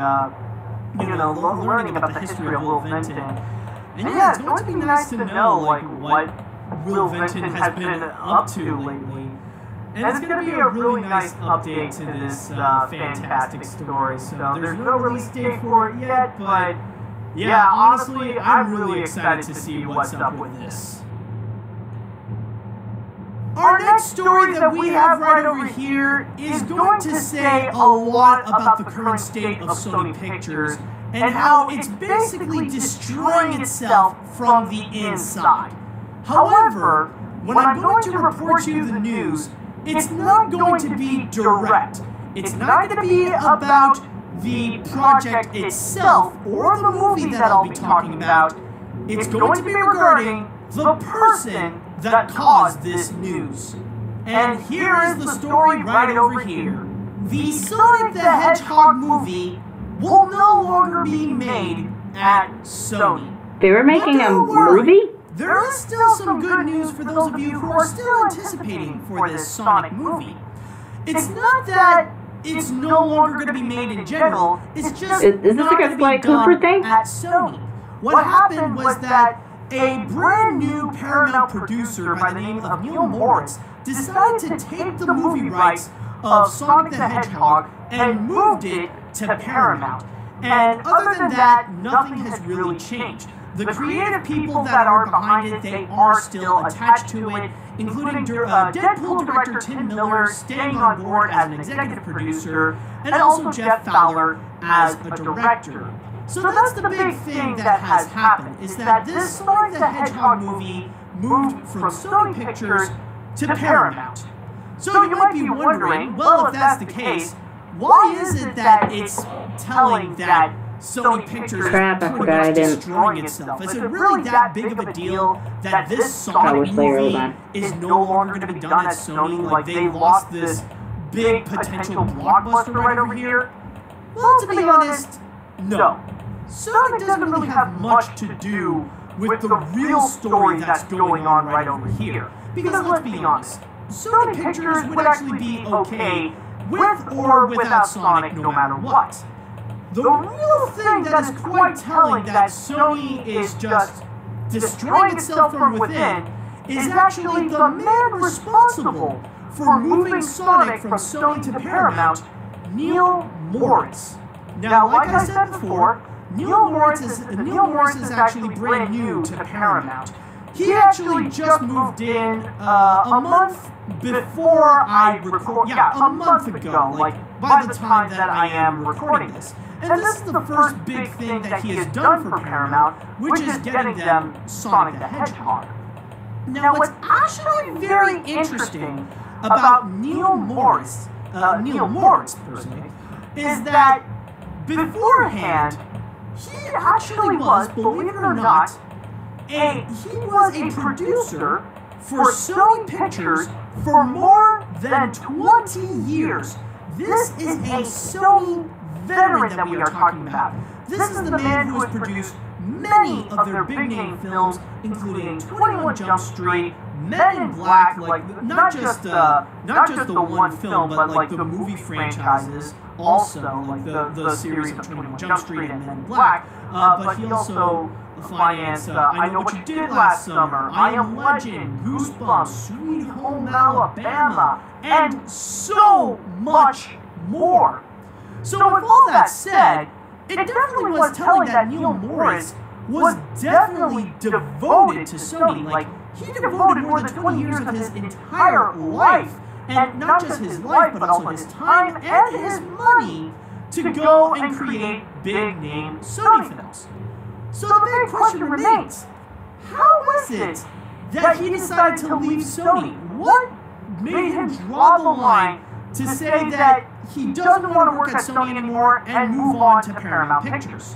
learning about the history of Will Vinton. And yeah, it's going to be nice to know, like, what Will Vinton has been up to lately. And it's going to be a really nice update to this fantastic story. So there's no release date for it yet, but yeah, honestly, I'm really excited to see what's up with this. Our next story that we have right over here is going to say a lot about the current state of Sony Pictures and how it's basically destroying itself from the inside. However, when I'm going to report you the news, it's not going to be direct. It's not going to be about the project itself or the movie that I'll be talking about. It's going to be regarding the person that caused this news. And here is the story right over here. The Sonic the Hedgehog movie will no longer be made at Sony. They were making a movie? There is still some good news for those of you who are still anticipating for this Sonic movie. It's not that it's no longer going to be made in general, it's just Is this like a Sly Cooper thing? At Sony. What happened was that a brand new Paramount producer by the name of Neil Moritz decided to take the movie rights of Sonic the Hedgehog and moved it to Paramount. And other than that, nothing has really changed. The creative people that are behind it, they are still attached to it, including Deadpool director Tim Miller staying on board as an executive producer, and also Jeff Fowler as a director. So that's the big thing that has happened, is that this Sonic the Hedgehog movie moved from Sony Pictures to Paramount. So you might be wondering, well, if that's the case, why is it that it's telling that Sony Pictures is pretty much destroying itself? Is it really that big of a deal that this Sonic movie is no longer going to be done at Sony? Like, they lost this big potential blockbuster right over here? Well, to be honest, no. Sonic doesn't really have much to do with the real story that's going on right over here. Because let's be honest, Sony Pictures would actually be okay with or without Sonic no matter what. The real thing that is quite telling that Sony is just destroying itself from within is actually the man responsible for moving Sonic from Sony to Paramount, Neil Moritz. Now, like I said before, Neil Moritz is actually brand new to Paramount. He actually just moved in a month before I record. Yeah, a month ago, like by the time that I am recording this. And this is the first big thing that he has done for Paramount, which is getting them Sonic the Hedgehog. Now, what's actually very interesting about Neil Moritz personally, is that beforehand, he actually was, believe it or not, he was a producer for Sony Pictures for more than 20 years. This is a Sony veteran that we are talking about. This is the man who has produced many of their big-name films, including 21 Jump Street, Men in Black, like not just the one film, but like the movie franchises, also like the series of 21 Jump Street and Men in Black. But he also financed I Know What You Did Last Summer, I Am Legend, Goosebumps, Sweet Home Alabama, and so much more. So with all that said, it definitely was telling that Neil Moritz was definitely devoted to Sony. Like, he devoted more than 20 years of his entire life, and not just his life, but also his time and his money, to go and create big-name Sony films. So the big question remains, how is it that he decided to leave Sony. What made him draw the line to say that he doesn't want to work at Sony anymore and move on to Paramount Pictures?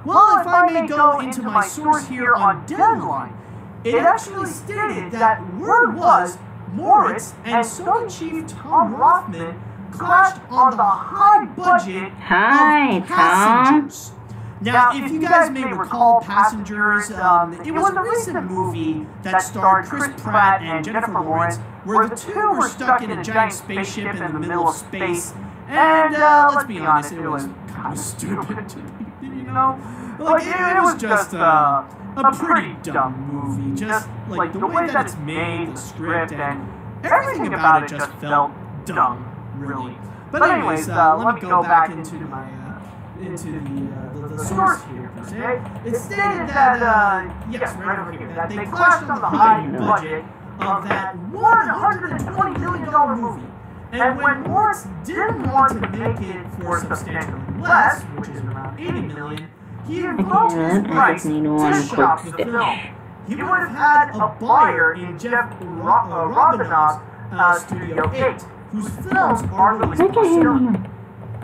Well, if I may go into my source here on Deadline, it actually stated that word was Moritz and Sony chief Tom Rothman clashed on the high budget of Passengers. Now, if you guys may recall Passengers, it was a recent movie that starred Chris Pratt and Jennifer Lawrence, where the two were stuck in a giant spaceship in the middle of space, and let's be honest, it was kind of stupid, you know? Like, it was just a pretty dumb movie, just like the way that it's made, the script, and everything about it just felt dumb, really. But anyways, let me go back into my the source here, per se. It stated that, yes, right over here, that they clashed on the high budget of that $120 million movie. And when Moritz didn't want to make it for substantially less, which is around $80 million, he invoked his rights to shop the film. He would have had a buyer in Jeff Robinov's Studio 8, whose films are released for Sony.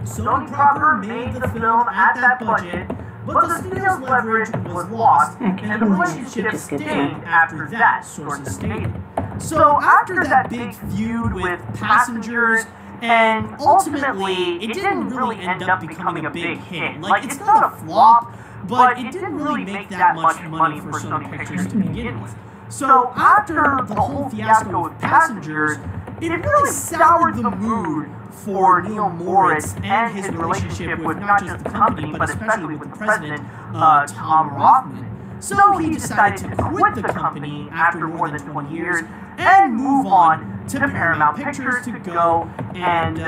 Sony proper made the film at that budget, but the studio's leverage was lost, and the relationship stained after that, sources stated. So after that big feud with Passengers, and ultimately, it didn't really end up becoming a big hit. Like, it's not a flop, but it didn't really make that much money for Sony Pictures to begin with. So after the whole fiasco with Passengers, it really soured the mood for Neil Moritz and his relationship with not just the company, but especially with the president, Tom Rothman. So he decided to quit the company after more than 20 years and move on to Paramount Pictures to go and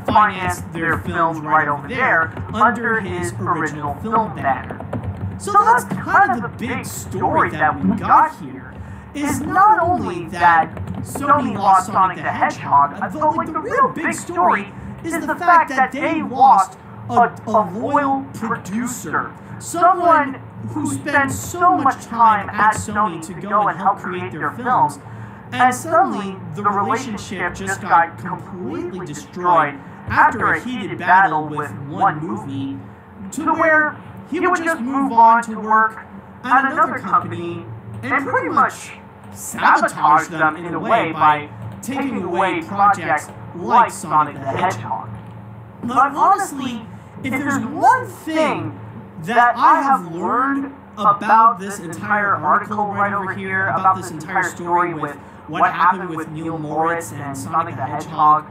finance their films right over there under his original film banner. So that's kind of the big story that we got here, is not only that Sony lost Sonic the Hedgehog, though like the real big story is the fact that they lost a loyal producer, someone who spent so much time at Sony to go and help create their films, and suddenly the relationship just got completely destroyed after a heated battle with one movie, to where he would just move on to work at another company and pretty much sabotage them in a way by taking away projects like Sonic the Hedgehog. But honestly, if there's one thing that I have learned about this entire article right over here, about this entire story with what happened with Neil Moritz and Sonic the Hedgehog,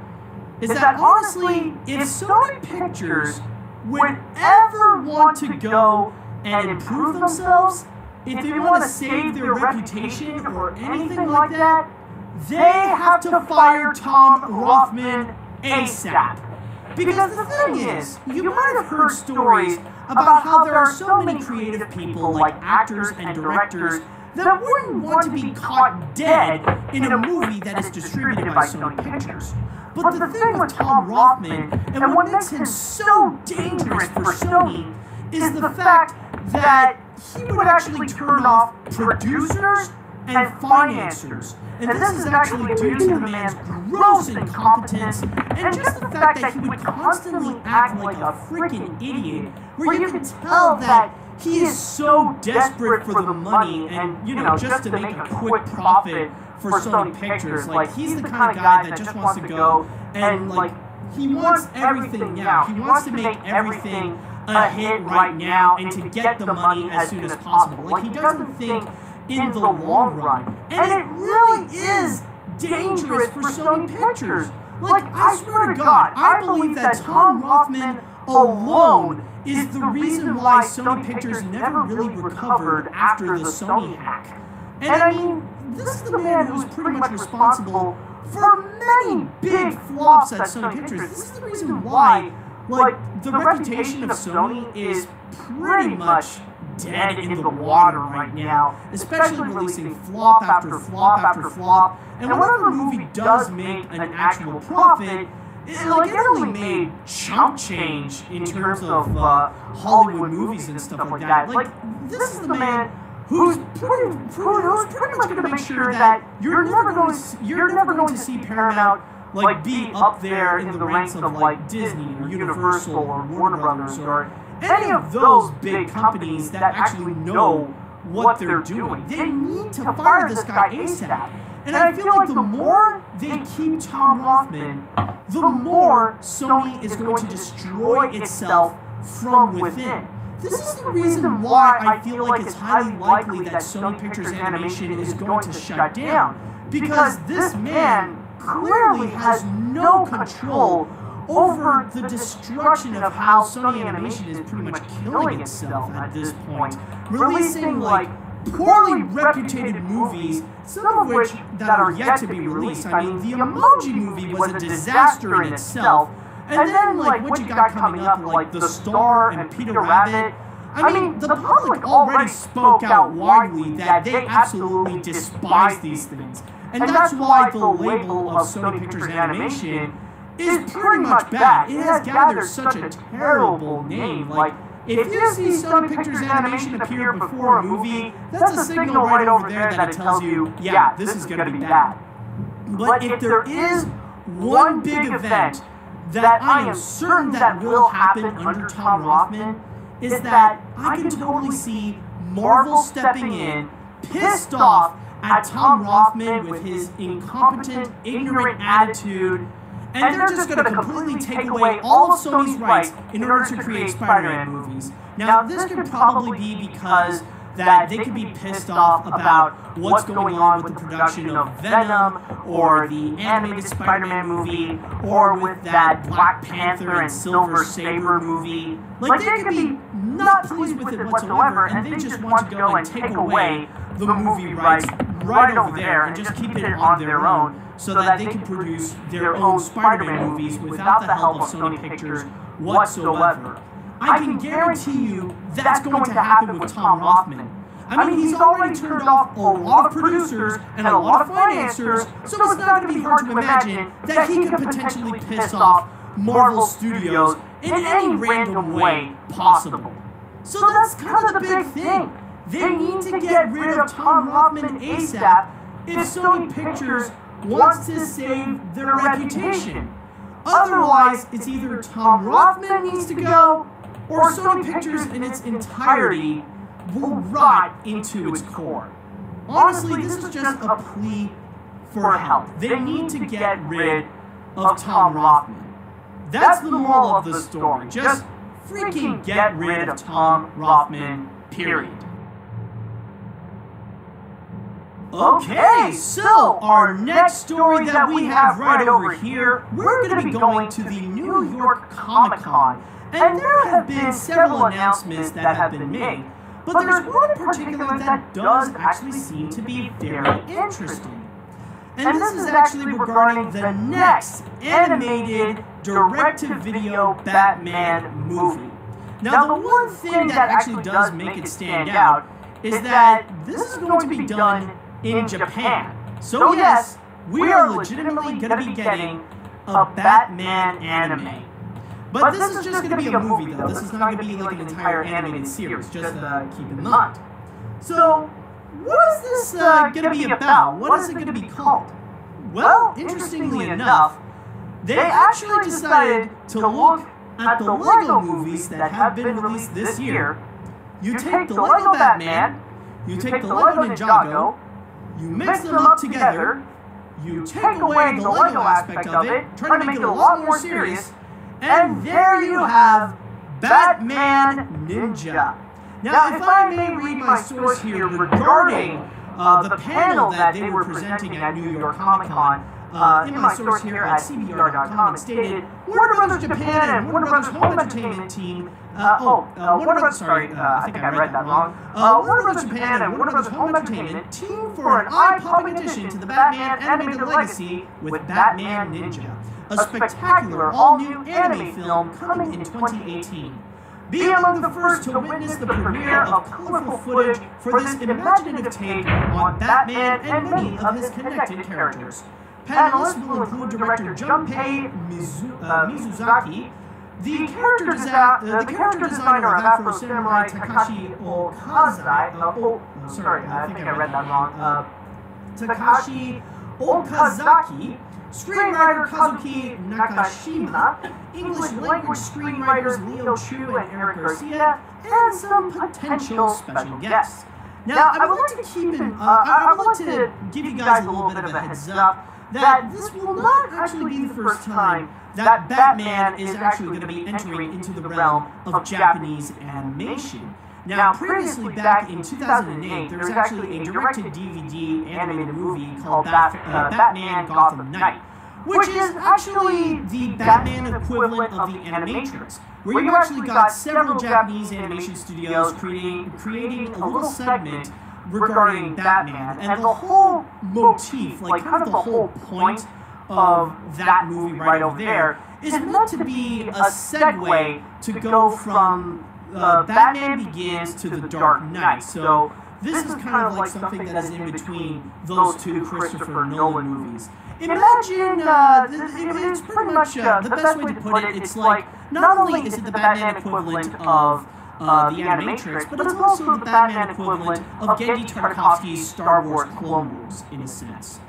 is that honestly, if Sony Pictures would ever want to go and improve themselves, if they want to save their reputation or anything like that, they have to fire Tom Rothman ASAP. Because the thing is, you might have heard stories about how there are so many creative people, like actors and directors, that wouldn't want to be caught dead in a movie that is distributed by Sony Pictures. But the thing with Tom Rothman, and what makes him so dangerous for Sony, is the fact that he would actually turn off producers and financiers. And this is actually due to the man's gross incompetence and just the fact that he would constantly act like a freaking idiot, where you can tell that he is so desperate for the money and, you know, just to make a quick profit for Sony Pictures. Like, he's the kind of guy that just wants to go and, like, he wants everything now. He wants to make everything a hit right now and to get the money as soon as possible. Like, he doesn't think in the long run. And it really is dangerous for Sony Pictures. Like, I swear to God, I believe that Tom Rothman alone is the reason why Sony Pictures never really recovered after the Sony hack. And I mean, this is the man who's pretty much responsible for many big flops at Sony Pictures. This is the reason why, like, the reputation of Sony is pretty much dead in the water right now, especially releasing flop after flop after flop. And whenever a movie does make an actual profit, it only made chump change in terms of Hollywood movies and stuff like that. Like, this is the man who's pretty much going to make sure that you're never going to see Paramount like be up there in the ranks of like Disney or Universal or Warner Brothers or any of those big companies that actually know what they're doing. They need to fire this guy ASAP. And I feel like the more they keep Tom Rothman, the more Sony is going to destroy itself from within. This is the reason why I feel like it's highly likely that Sony Pictures Animation is going to shut down. Because this man clearly has no control over the destruction of how Sony Animation is pretty much killing itself at this point. Releasing like poorly reputed movies, some of which that are yet to be released. I mean, the Emoji Movie was a disaster in itself. And then, like, what you got coming up, like The Star and Peter Rabbit. I mean, the public already spoke out widely that they absolutely despise these things. And that's why the label of Sony Pictures Animation is pretty much bad. It has gathered such a terrible name. Like, if you see Sony Pictures Animation appear before a movie, that's a signal right over there that it tells you, yeah, this is going to be bad. But if there is one big event that I am certain that will happen under Tom Rothman, is that I can totally see Marvel stepping in, pissed off at Tom Rothman with his incompetent, ignorant attitude, and they're just going to completely take away all of Sony's rights in order to create Spider-Man movies. Now, this could probably be because that they could be pissed off about what's going on with the production of Venom, or the animated Spider-Man movie, or with that Black Panther and Silver Saber movie. Like, they could be not pleased with it whatsoever, and they just want to go and take away the movie rights right over there and just keep it on their own so that they can produce their own Spider-Man movies without the help of Sony Pictures whatsoever. I can guarantee you that's going to happen with Tom Rothman. I mean, he's already turned off a lot of producers and a lot of financiers, so it's not going to be hard to imagine that he could potentially piss off Marvel Studios in any random way possible. So that's kind of the big thing. They need to get rid of Tom Rothman ASAP if Sony Pictures wants to save their reputation. Otherwise, it's either Tom Rothman needs to go, or Sony Pictures in its entirety will rot into its core. Honestly, this is just a plea for help. They need to get rid of Tom Rothman. That's the moral of the story. Just freaking get rid of Tom Rothman, period. Okay, so our next story that we have right over here, we're going to be going to the New York Comic-Con. And there have been several announcements that have been made, but there's one in particular that does actually seem to be very interesting. And this is actually regarding the next animated direct-to-video Batman movie. Now, the one thing that actually does make it stand out is that this is going to be done in Japan. So yes, we are legitimately going to be getting a Batman anime. But this is just going to be a movie, though. This is not going to be like an entire animated series, just keep in mind. So, what is this going to be about? What is it going to be called? Well, interestingly enough, they actually decided to look at the Lego movies that have been released this year. You take the Lego Batman, you take the Lego Ninjago, you mix them up together, you take away the Lego aspect of it, try to make it a lot more serious, and there you have Batman Ninja. Now, if I may read my source here regarding the panel that they were presenting at New York Comic-Con, in my source here at CBR.com, it stated, Warner Brothers Japan and Warner Brothers Home Entertainment team, Warner Brothers, sorry, I think I read that wrong, Warner Brothers Japan and Warner Brothers Home Entertainment team for an eye-popping addition to the Batman animated legacy with Batman Ninja, a spectacular all-new anime film coming in 2018. Be among the first to witness the premiere of colorful footage for this imaginative take on Batman and many of his connected characters. Panelists will include director Junpei Mizuzaki, the character designer of Afro Samurai Takashi sorry, I think I read that wrong. Takashi Okazaki, screenwriter Kazuki Nakashima, English language screenwriters Leo Chu and Eric Garcia, and some potential special guests. Now, I would like to give you guys a little bit of a heads up that this will not actually be the first time that Batman is actually going to be entering into the realm of Japanese animation. Now, previously, back in 2008, there was actually a directed-DVD animated movie called Batman Gotham Knight, which is actually the Batman equivalent of the Animatrix, where you actually got several Japanese animation studios creating a little segment regarding Batman, and the whole motif, like kind of the whole point of that movie right over there, is meant to be a segue to go from Batman Begins to The Dark Knight. So this is kind of like something that is in between those two Christopher Nolan movies. Imagine, it's pretty much, the best way to put it, it's like, not only is it the Batman equivalent of the Animatrix, but it's also the Batman equivalent of Genndy Tartakovsky's Star Wars Clone Wars, in a sense.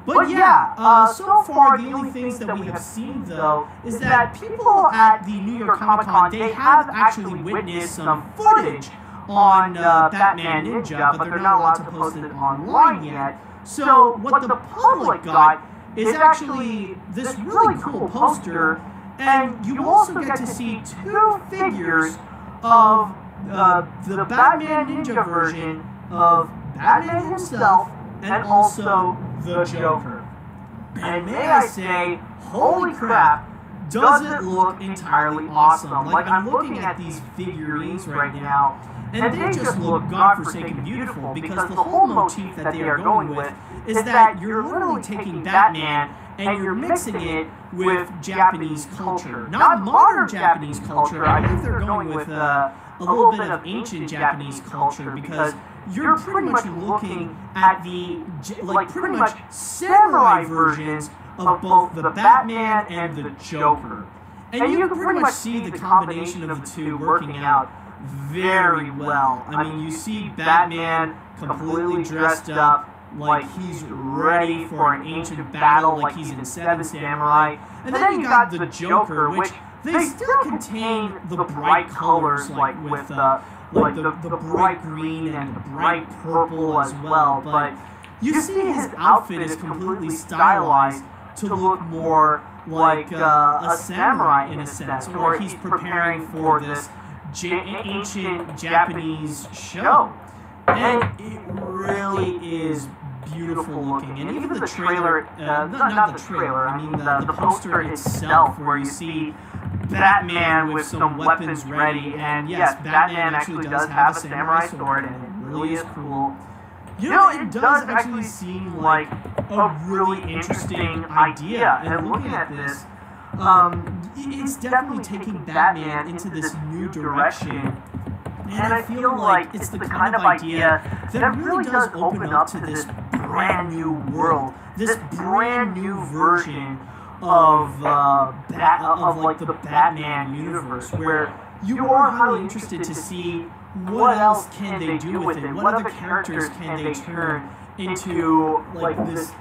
But yeah, so far the only things that we have seen, though, is that people at the New York Comic Con, they have actually witnessed some footage on Batman Ninja, but they're not allowed to post it online yet. So what the public got is actually this really cool poster, and you also get to see two figures of the Batman Ninja version of Batman himself and also the Joker. And may I say, holy crap, does it look entirely awesome. Like, I'm looking at these figurines right now, and they just look godforsaken beautiful, because the whole motif that they are going with is that you're literally taking Batman and you're mixing it with Japanese culture. Not modern Japanese culture, I think they're going with a little bit of ancient Japanese culture, because you're pretty much looking at the, like, pretty much samurai versions of both the Batman and the Joker. And you can pretty much see the combination of the two working out very well. I mean, you see Batman completely dressed up like he's ready for an ancient battle, like he's in Seven Samurai. And then you got the Joker, which they still contain the bright colors, like with the bright green and the bright purple as well. But you see his outfit is completely stylized to look more like a samurai in a sense, or he's preparing for this ancient Japanese show. And it really is beautiful looking. And even the trailer, not the trailer, I mean the poster itself, where you see Batman with some weapons ready. And yes, Batman actually does have a samurai sword, and it really is cool. You know, it does actually seem like a really interesting idea. And looking at this, it's definitely taking Batman into this new direction. And I feel like it's the kind of idea that really does open up to this brand new world, this brand new version of like the Batman universe, where you are highly interested to see what else can they do with it, what other characters can they turn into like this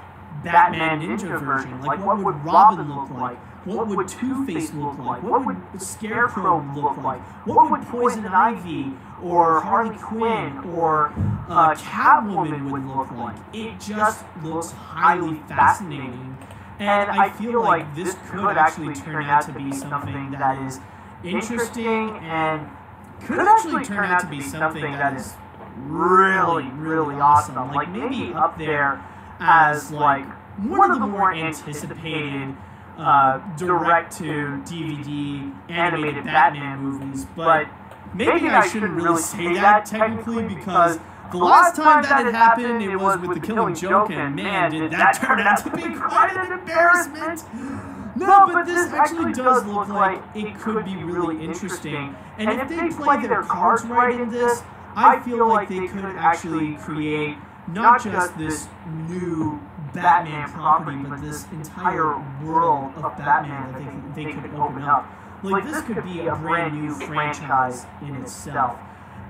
Batman Ninja version. Like, what would Robin look like? What would Two-Face look like? What would Scarecrow look like? What would Poison Ivy or Harley Quinn or Catwoman would look like? It just looks highly fascinating. And I feel like this could actually turn out to be something that is interesting, and could actually turn out to be something that is really, really awesome. Like, maybe up there as like one of the more anticipated direct-to-DVD animated Batman movies, but maybe I shouldn't really say that technically, because the last time that had happened, it was with The Killing Joke, and man, did that turn out to be quite an embarrassment. No, but this actually does look like it could be really interesting, and if they play their cards right in this, I feel like they could actually create not just this new Batman property, but this entire world of Batman that they could open up. Like, this could be a brand new franchise in itself.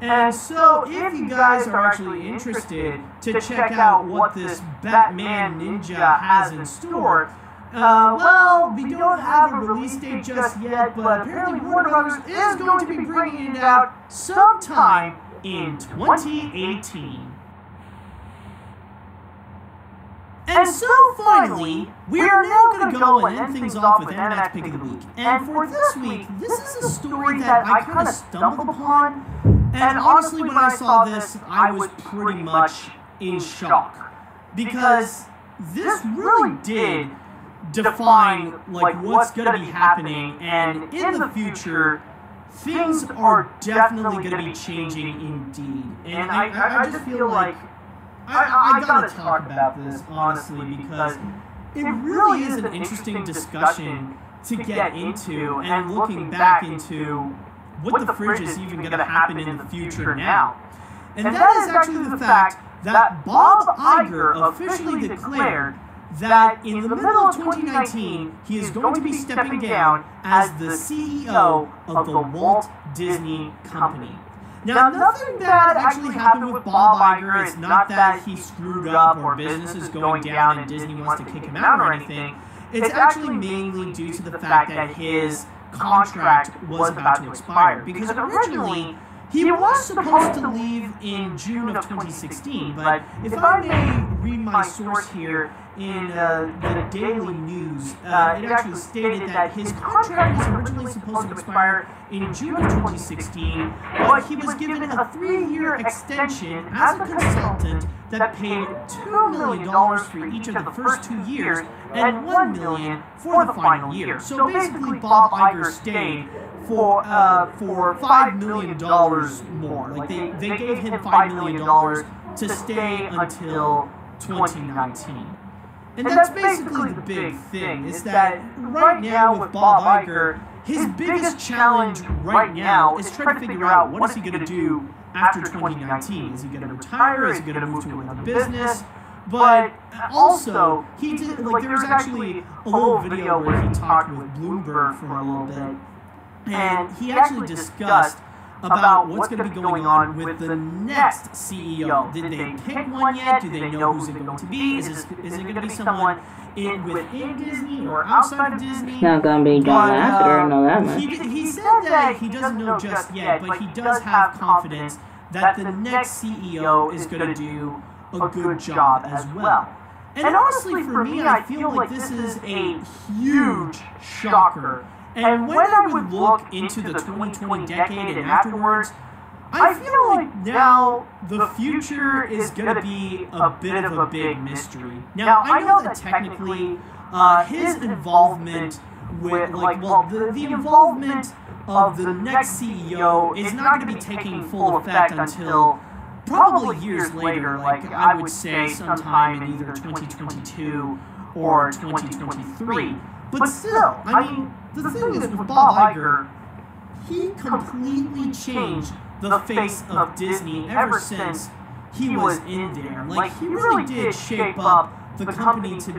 And so, if you guys are actually interested to check out what this Batman Ninja has in store, well, we don't have a release date just yet, but apparently Warner Brothers is going to be bringing it out sometime in 2018. And so finally, we are now going to go and end things off with Animax Pick of the Week. And for this week, this is a story that I kind of stumbled upon. And honestly, when I saw this, I was pretty much in shock. Because this really did define like what's going to be happening. And in the future, things are definitely going to be changing indeed. And I just feel like I gotta talk about this, honestly, because it really is an interesting discussion to get into, and looking back into what the fridge is even going to happen in the future now. And that is actually the fact that Bob Iger officially declared that in the middle of 2019, he is going to be stepping down as the CEO of the Walt Disney Company. Now, nothing bad actually happened with Bob Iger. It's not that he screwed up or business is going down and Disney wants to kick him out or anything. It's actually mainly due to the fact that his contract was about to expire. Because originally, he was supposed to leave in June of 2016, but if I may read my source here in the Daily News, it actually stated that his contract was originally supposed to expire in June of 2016, but he was given a 3-year extension as a consultant that paid $2 million for each of the first 2 years and $1 million for the final year. So basically, Bob Iger stayed for $5 million more. Like they gave him $5 million to stay until 2019. And that's basically the big thing, is that right now with Bob Iger, his biggest challenge right now is trying to figure out what is he going to do after 2019. Is he going to retire? Is he going to move to another business? But also, he did, like, there was actually a little video where he talked with Bloomberg for a little bit, and he actually discussed about what's going to be going on with the next CEO. Did they pick one yet? Do they know who's it going to be? Is it going to be someone within Disney or outside of Disney? It's not going to be John Lasseter, I know that much. He said that he doesn't know just yet, but he does have confidence that the next CEO is going to do a good job as well. And honestly, for me, I feel like this is a huge shocker. And when I would look into the 2020 decade and afterwards, I feel like now the future is going to be a bit of a big mystery. Now, I know that technically his involvement with, the involvement of the next CEO is not going to be taking full effect until probably years later, like I would say sometime in either 2022 or 2023. But still, I mean, the thing is, with Bob Iger, he completely changed the face of Disney ever since he was in there. Like, he really did shape up the company to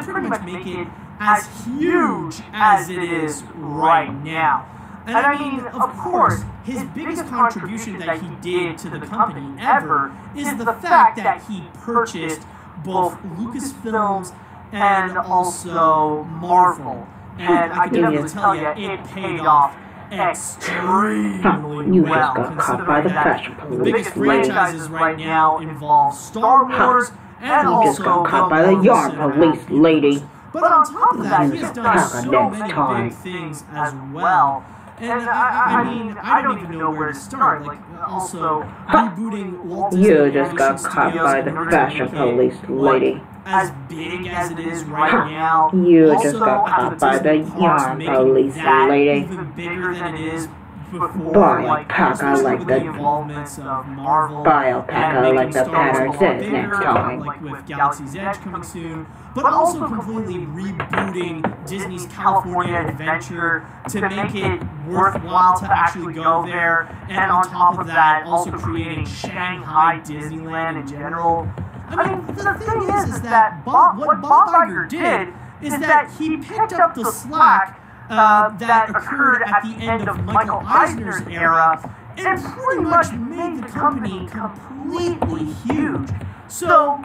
pretty much make it as huge as it is right now. And I mean, of course, his biggest contribution that he did to the company ever is the fact that he purchased both Lucasfilms and also Marvel. And I can definitely tell you, it paid off extremely well, considering that the biggest franchises right now involve Star Wars and also caught by the yarn police lady. But on top of that, he has done so many big things as well. And I mean, I don't even know where to start. Like, also rebooting Walt Disney You just got caught by the fashion police lady. As big as it is right now, You just got caught by the yarn police lady. Even bigger than it is before, Buy a like, pack, I like the the involvements of Marvel. Buy a pack, I like the pattern says next time. Like with Galaxy's Edge coming soon, but also completely rebooting Disney's California Adventure to make it worthwhile to actually go there, and on top of that, also creating Shanghai Disneyland in general. I mean, the thing is that what Bob Iger did is that he picked up the slack that occurred at the end of Michael Eisner's era and pretty much made the company completely huge. So,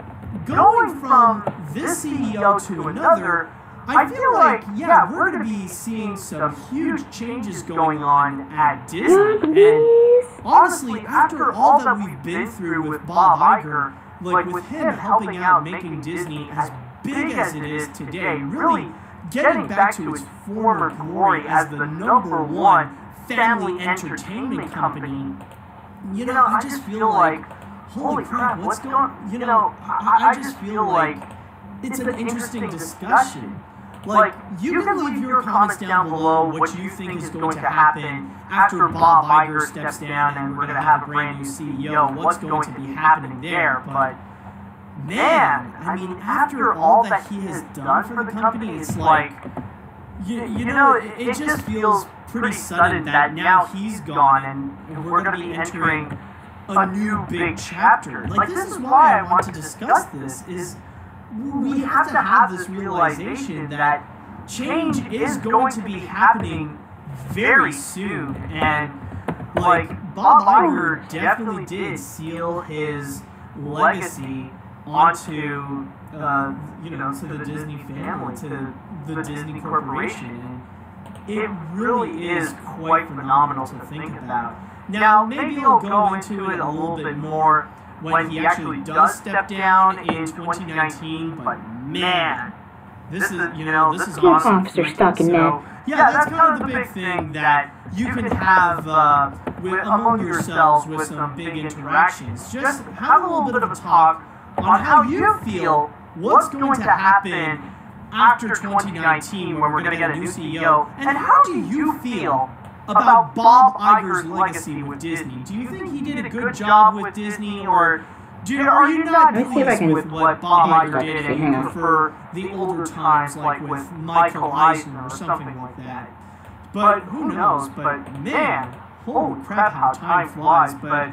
going from this CEO to another, I feel like, yeah, we're going to be seeing some huge changes going on at Disney. And honestly, after all that we've been through with Bob Iger, like with him helping out making Disney as big as it is today, really getting back to its former glory as the #1 family entertainment company, you know, I just feel like, holy crap, what's going, you know, I just feel like it's an interesting discussion. Like, you can leave your comments down below what you think is going to happen after Bob Iger steps down and we're going to have a brand new CEO, what's going to be happening there, but man, I mean, after all that he has done for the company, it's like, you know, it just feels pretty sudden that now he's gone and we're going to be entering a new big chapter. Like, this is why I want to discuss this, is we have to have this realization that change is going to be happening very soon. And, like, Bob Iger definitely did seal his legacy onto, you know, to the Disney family, to the Disney Corporation. And it really is quite phenomenal to think about. Now, maybe he'll go into it a little bit more when he actually does step down in 2019, but man, this is, you know, this is awesome. So, yeah, that's kind of the big thing that you can have among yourselves with some big interactions. Just have a little bit of a talk on how you feel what's going to happen after 2019 when we're going to get a new CEO, and how do you feel about Bob Iger's legacy with Disney? Do you think he did a good job with Disney, or are you not pleased with what Bob Iger did and you prefer the older times like with Michael Eisner or something like that? But who knows? But man, holy crap, how time flies. But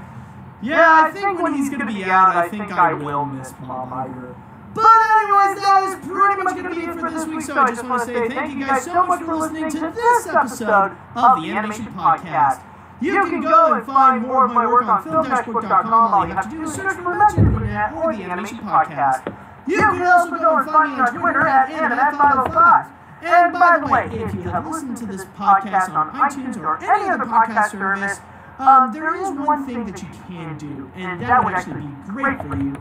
yeah, I think when he's going to be out, I think I will miss Bob Iger. But anyways, that is pretty much going to be it for this week, so I just want to say thank you guys so much for listening to this episode of the Animation Podcast. You can go and find more of my work on film-book.com. All you have to do is search for Webtoon or the Animation Podcast. You can also go and find me on Twitter at Animat505. And by the way, if you have listened to this podcast on iTunes or any other podcast service, there is one thing that you can do, and that would actually be great for you,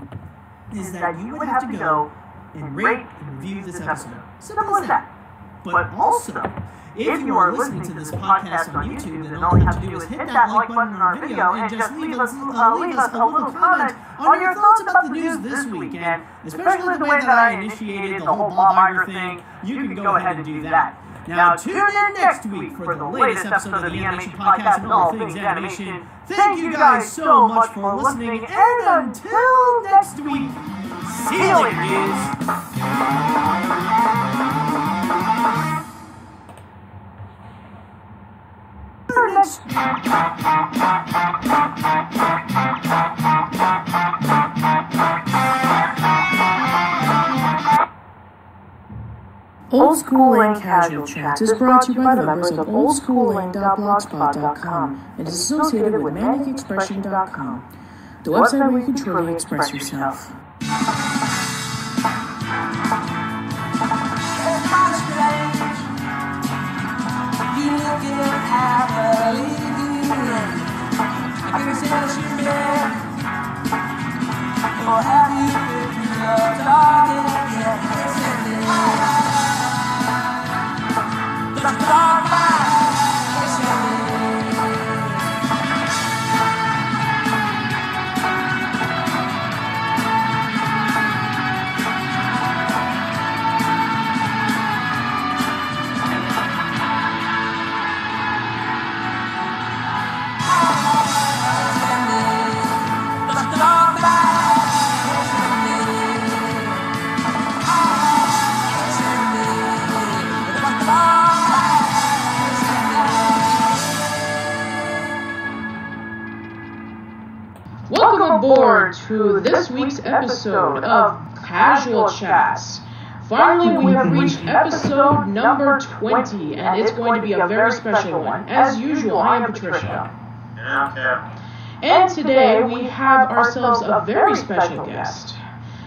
is that you would have to go and rate and review this episode. Simple as that. But also, if you are listening to this podcast on YouTube, then all you have to do is hit that like button on our video and just leave us a little comment on your thoughts about the news this week. And especially the way that I initiated the whole Bob Iger thing, you can go ahead and do that. Now, tune in next week for the latest episode of the Animation Podcast and all things animation. Thank you guys so much for listening, and until next week, see you later, dudes. Old School and Casual Chats is brought to you by the members of oldschooling.blogspot.com and is associated with manicexpression.com, the website where you can truly express yourself. Or have you been to the target yet? The dark aboard to this week's episode of Casual Chats. Finally, we have reached episode number 20, and it's going to be a very special one. As usual, I am Patricia. And And today we have ourselves a very special guest.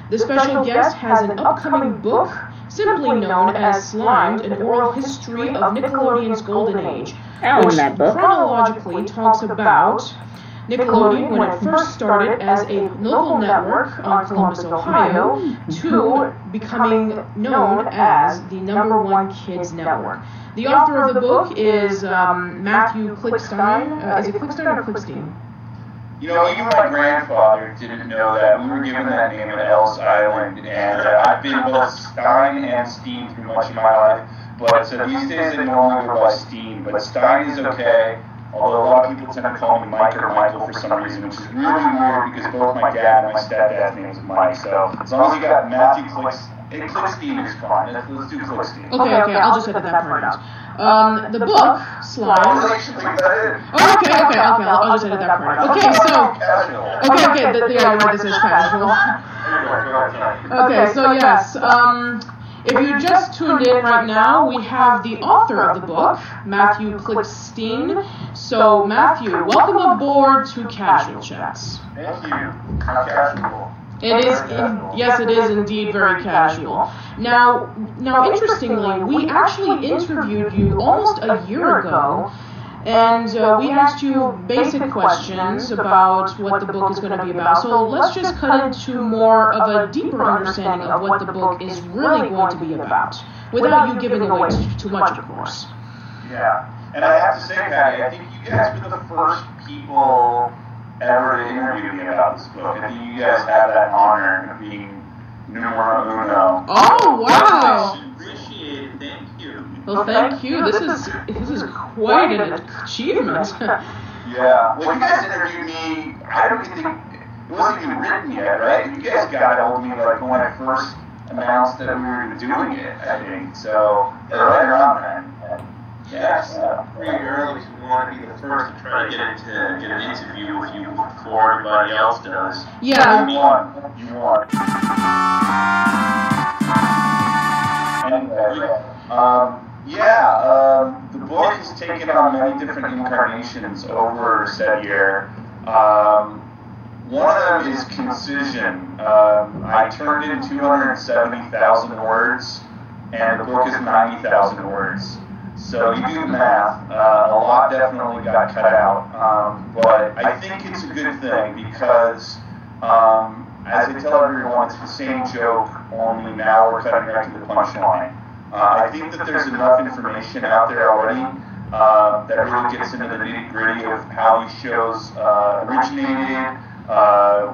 The special guest has an upcoming book simply known as Slimed, an oral history of Nickelodeon's golden age, which chronologically talks about Nickelodeon when it first started as a local network on Columbus, Ohio, to becoming known as the #1 Kids Network. The author of the book is Matthew Klickstein. Is it Klickstein or Klickstein? You know, even my grandfather didn't know that. We were given that name at Ellis Island, and I've been both Stein and Steen through much of my life, but these days they normally go by Steen, but Stein is okay, although a lot of people tend to call me Mike or Michael for some reason, which is really weird because both my dad and my stepdad's names are Mike, so as long as you got Matthew Klickstein is fine. Let's do Klickstein. Okay, I'll just edit that part out. The book, Slime. I'll just edit that part out. Okay, so. Yeah, right, this is casual. Okay, so yes, if you just tuned in right now, we have the author of the book, Matthew Klickstein. So, Matthew, welcome aboard to Casual Chats. Thank you. How casual. It is, yes, it is indeed very casual. Now, interestingly, we actually interviewed you almost a year ago, and we asked you basic questions about what the book is going to be about. So let's just cut into more of a deeper understanding of what the book is really going to be about, without you giving away too much, of course. Yeah, and I have to say, Patty, I think you guys were the first people ever to interview me about this book. I think you guys have that honor of being numero uno. Oh, wow! Appreciate it. Thank you. Well, thank you. This is quite an achievement. Yeah. Well, you guys interviewed me. I don't think it wasn't even written yet, right? You guys got hold of me like when I first announced that we were doing it. I think so. Right around then. Yeah, so pretty early, so we want to be the first to try to get an interview with you before everybody else does. Yeah. You won. Anyway, the book has taken on many different incarnations over said year. One of them is concision. I turned in 270,000 words, and the book is 90,000 words. So you do the math. A lot definitely got cut out, but I think it's a good thing because, as I tell everyone, it's the same joke, only now we're cutting right to the punchline. I think that there's enough information out there already that really gets into the nitty-gritty of how these shows originated,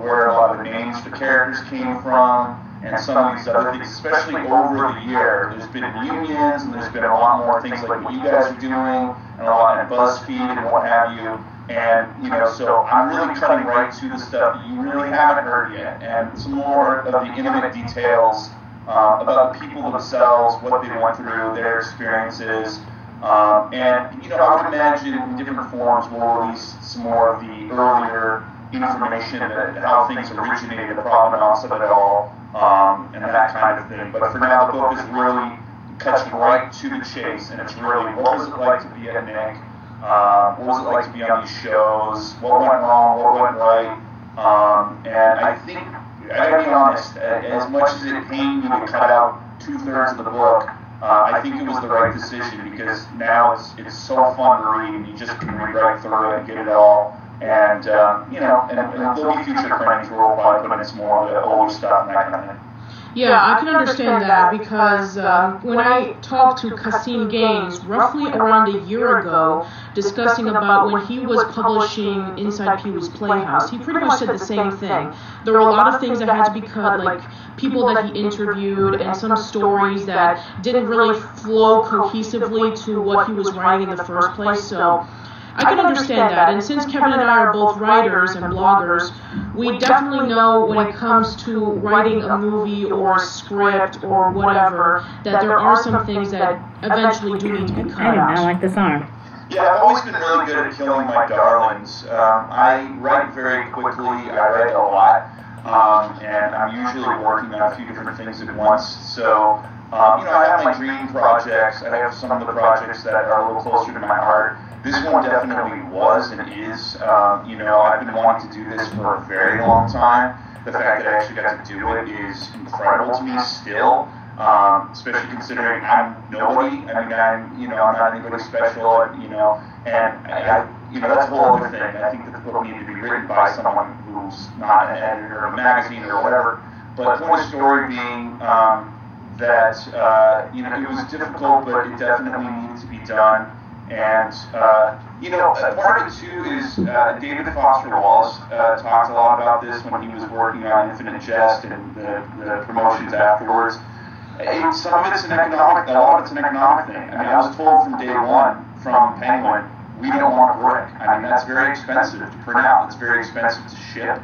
where a lot of the names for characters came from, and some of these other things, especially over the year. There's been reunions, and there's been a lot more things like what you guys are doing, and a lot in BuzzFeed and what have you. And, so I'm really cutting right to the stuff that you really haven't heard yet, and some more of the intimate details about the people themselves, what they went through, their experiences. And, I would imagine in different forms we'll release some more of the earlier information about how things originated, the provenance of it all, and that kind of thing. But for now, the book is really cuts right to the chase, and it's really what was it like to be at Nick, what was it like to be on these shows, what went wrong, what went right, and I think, I gotta be honest, as much as it pained me to cut out 2/3 of the book, I think it was the right decision because now it's so fun to read, and you just can read right through it and get it all. And, and there'll be future printings where we'll probably put in some more of the older stuff and that kind of thing. Yeah, I can understand that because when I talked to Kasim Gaines roughly around a year ago discussing about when he was publishing Inside Pee-wee's Playhouse, he pretty much said the same thing. There were a lot of things that had to be cut, like people that he interviewed and some stories that didn't really flow cohesively to what he was writing in the first place, so I can understand that, and since Kevin and I are both writers and bloggers, we definitely know when it comes to writing a movie or a script or whatever, that there are some things that eventually do need to be cut out. I like this arm. Yeah, I've always been really good at killing my darlings. I write very quickly, I write a lot, and I'm usually working on a few different things at once, so I have my dream projects. I have some of the projects that are a little closer to my heart. This one definitely was and is. I've been wanting to do this for a very long time. The fact that I actually got to do it is incredible to me still, especially considering I'm nobody. I'm not anybody special, and that's a whole other thing. I think that the book needed to be written by someone who's not an editor of a magazine or whatever. But the point of the story being that it was difficult, but it definitely needed to be done. And part of it too is David Foster Wallace talked a lot about this when he was working on Infinite Jest and the promotions afterwards. Some of it's a lot of it's an economic thing. I mean, I was told from day one from Penguin, we don't want a brick. I mean, that's very expensive to print out. It's very expensive to ship.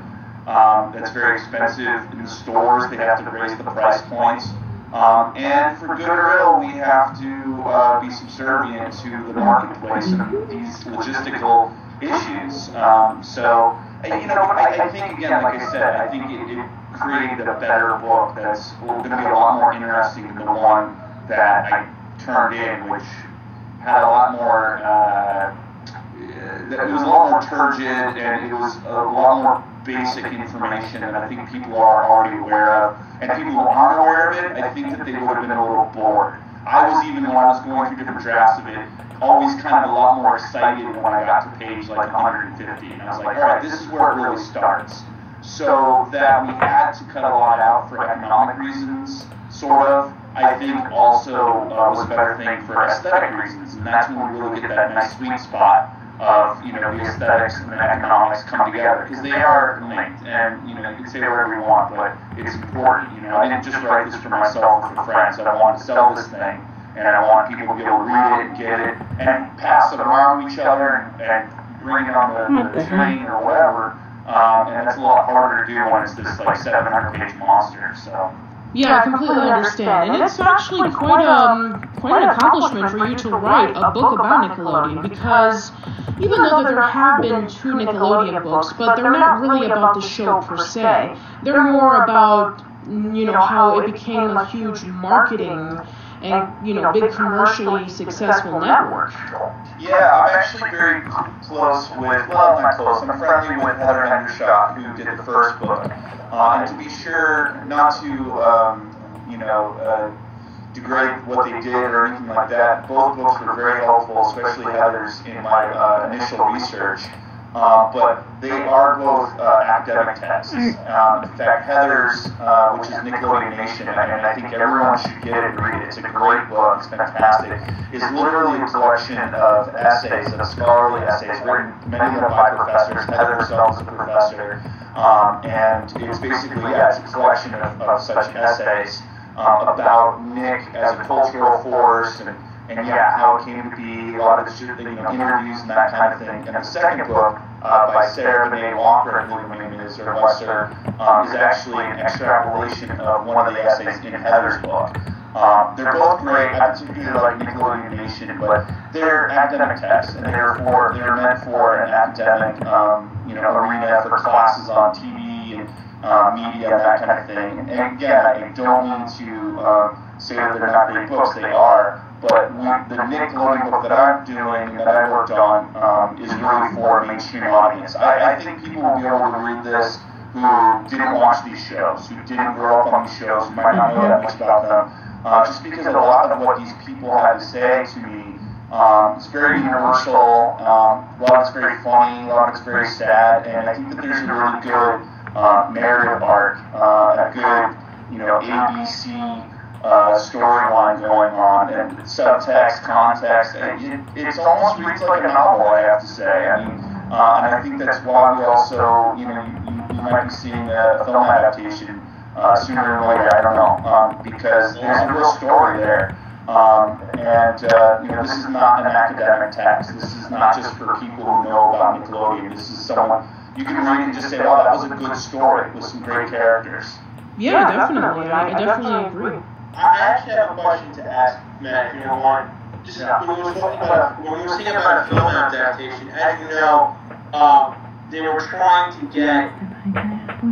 That's very expensive in the stores. They have to raise the price points. And for good or ill, we have to be subservient to the marketplace and these logistical issues. I think, again, like I said, I think it created a better book that's going to be a lot more interesting than the one that I turned in, which had a lot more, it was a lot more turgid, and it was a lot more basic information that I think people are already aware of. And people who aren't aware of it, I think that they would have been a little bored. I was even, when I was going through different drafts of it, always kind of a lot more excited when I got to page like 150. And I was like, all right, this is where it really starts. So that we had to cut a lot out for economic reasons, sort of, I think also was a better thing for aesthetic reasons. And that's when we really get that nice sweet spot of, the aesthetics and the economics come together, because they are linked, and, you can say whatever you want, but it's important, I didn't just write this for myself or for friends. I wanted to sell this thing, and I want people to be able to read it and get it, and pass it around to each other, and bring it on the train or whatever, and that's a lot harder to do when it's this, 700-page monster, so... Yeah, I completely understand. And it's actually quite an accomplishment for you to write a book about Nickelodeon, because even though there have been 2 Nickelodeon books, but they're not really about the show per se. They're more about, how it became a huge marketing and, big commercially successful network. Yeah, I'm actually very close with, well, not close, I'm friendly with Heather Hendershot, who did the first book. And to be sure not to, degrade what they did or anything like that, both books were very helpful, especially Heather's in my initial research. But they are both academic texts. In fact, Heather's, which is Nickelodeon Nation, and I think everyone should get it and read it. It's a great book. It's fantastic. It's literally a collection of essays, of scholarly essays, written many of them by professors. Heather herself is a professor. And it's basically, it's a collection of such essays about Nick as a cultural force and how it came to be, a lot of the interviews and that kind of thing. And the second book by Sarah Benet Walker, I believe her name is, or Wesser, is actually an extrapolation of one of the essays in Heather's book. They're both great. I particularly like Nickelodeon Nation, but they're academic texts, and they're meant for an academic, arena for classes on TV and media and that kind of thing. And again, I don't mean to say that they're not great books. They are. But the Nickelodeon book that I'm doing, that I worked on, is really for a mainstream audience. I think people will be able to read this who didn't watch these shows, who didn't grow up on these shows, who might not know that much about them. Just because of a lot of what these people had to say to me, it's very universal. A lot of it's very funny, a lot of it's very sad, and I think that there's a really good narrative arc, a good, ABC storyline going on, and subtext, context, and it almost reads like a novel, I have to say. I mean, and I think that's why we also, you might be seeing a film adaptation sooner or later, I don't know, because there's a real story there. This is not an academic text. This is not just for people who know about Nickelodeon. This is someone, you can read it and just say, oh, that was a good story with some great characters. Yeah, definitely. I definitely agree. I actually have a question to ask Matt, if you don't mind. Just when we were thinking about a film adaptation, as you know, they were trying to get,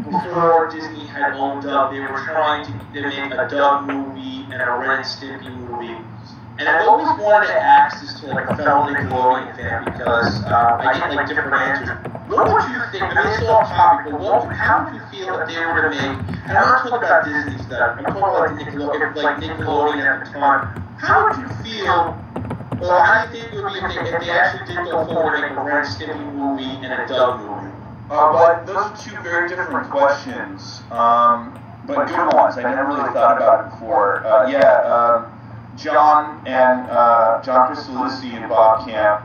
before Disney had owned Dub, they were trying to make a Dub movie and and a Ren and Stimpy movie. And I've always wanted to ask this to like a fellow Nickelodeon fan because I get like different answers. What would you think? I mean, it's all topic, but how would you feel if they were to make? And I'm not talking about Disney stuff. I'm talking about like Nickelodeon at the time. How would you feel? Or how do you think it would be if they actually did go forward and make a Ren and Stimpy movie and a Doug movie? But those are two very different questions, but good ones. I never really thought about it before. John Christolysi and Bob Camp,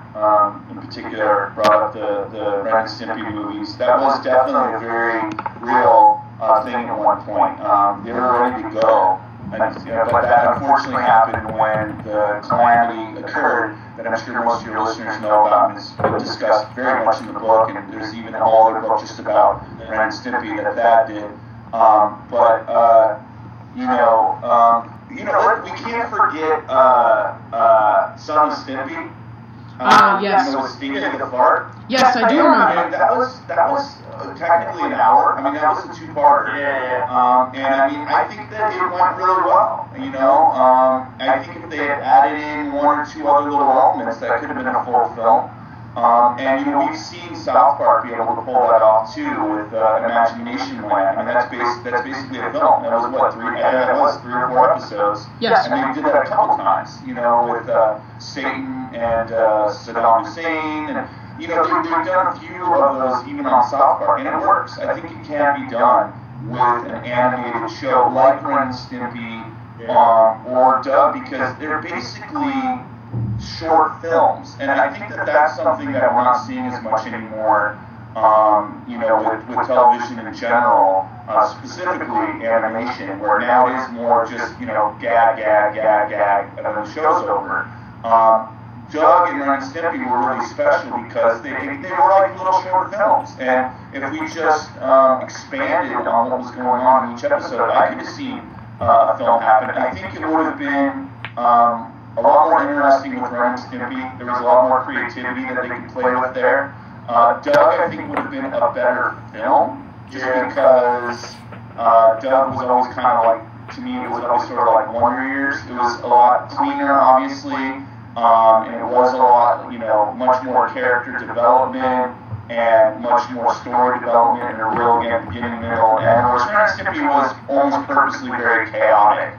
in particular, brought up the Ren and Stimpy movies. That was definitely a very real thing at one point. They were ready to go, but that unfortunately happened when the calamity occurred that I'm sure most of your listeners know about and has been discussed very much in the book, and there's even a whole other book just about Ren and Stimpy that did. We can't forget Son of Stimpy. Yes. With Stinky the Fart. Yes, I do remember. And that was technically an hour. I mean, that was a two-parter. And I mean, I think that it went really well. I think if they had added in one or two other little elements, that could have been a full film. We've seen South Park be able to pull that off too with Imagination Land. I mean, that's basically a film. That was what, 3 or 4 episodes. Yes. And they did that a couple times, with Satan and Saddam Hussein, and they've done a few of those even on South Park, and it works. I think it can be done with an animated show like Ren and Stimpy or Doug, because they're basically short films, and I think that that's something that we're not seeing as much anymore, with television in general, specifically animation, where now it is more just, gag, and then the show's over. Doug and Ren and Stimpy were really special because they were like little short films, and if we just expanded on what was going on in each episode, I could have seen a film happen. I think it would have been a lot more interesting with Ren and Stimpy. There was a lot more creativity that they could play with there. Doug, I think, would have been a better film, just because Doug was always kind of like, to me, it was always sort of like Wonder Years. It was a lot cleaner, obviously, and it was a lot, much more character development and much more story development and a real, beginning, middle, and end. Whereas Ren and Stimpy was almost purposely very chaotic.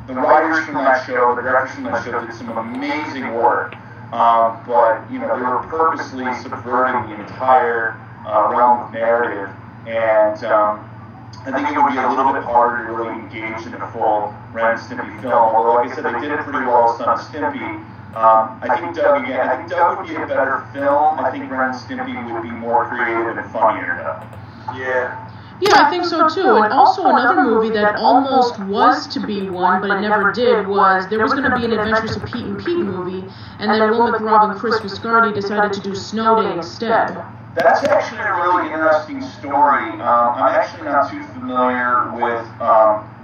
The writers from that show, the directors from that show did some amazing work, but they were purposely subverting the entire realm of narrative, and I think it would be a little bit harder to really engage in a full Ren and Stimpy film. Although, like I said, they did it pretty well with Son of Stimpy. I think Doug would be a better film. I think Ren and Stimpy would be more creative and funnier, though. Yeah. Yeah, I think so too. And also another movie that almost was to be one, but it never did, was there was going to be an Adventures of Pete and Pete movie, and then Will McRobb and Chris Viscardi decided to do Snow Day instead. That's actually a really interesting story. I'm actually not too familiar with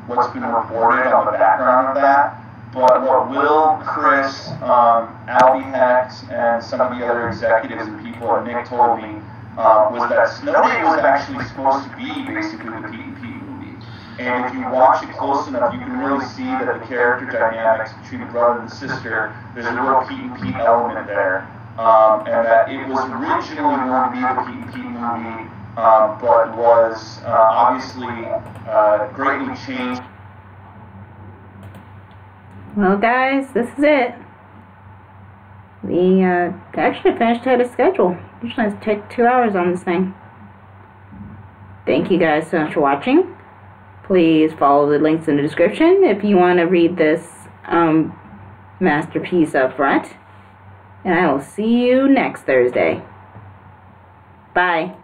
what's been reported on the background of that, but what Will, Chris, Albie Hecht, and some of the other executives and people at Nick told me was that Snow Day was actually supposed to be basically the Pete and Pete movie. And if you watch it close enough, you can really see that the character dynamics between the brother and sister, there's a real Pete and Pete element there. And that it was originally going to be the Pete and Pete movie, but was obviously greatly changed. Well, guys, this is it. We actually finished ahead of schedule. Usually it takes 2 hours on this thing. Thank you guys so much for watching. Please follow the links in the description if you want to read this masterpiece up front. And I will see you next Thursday. Bye.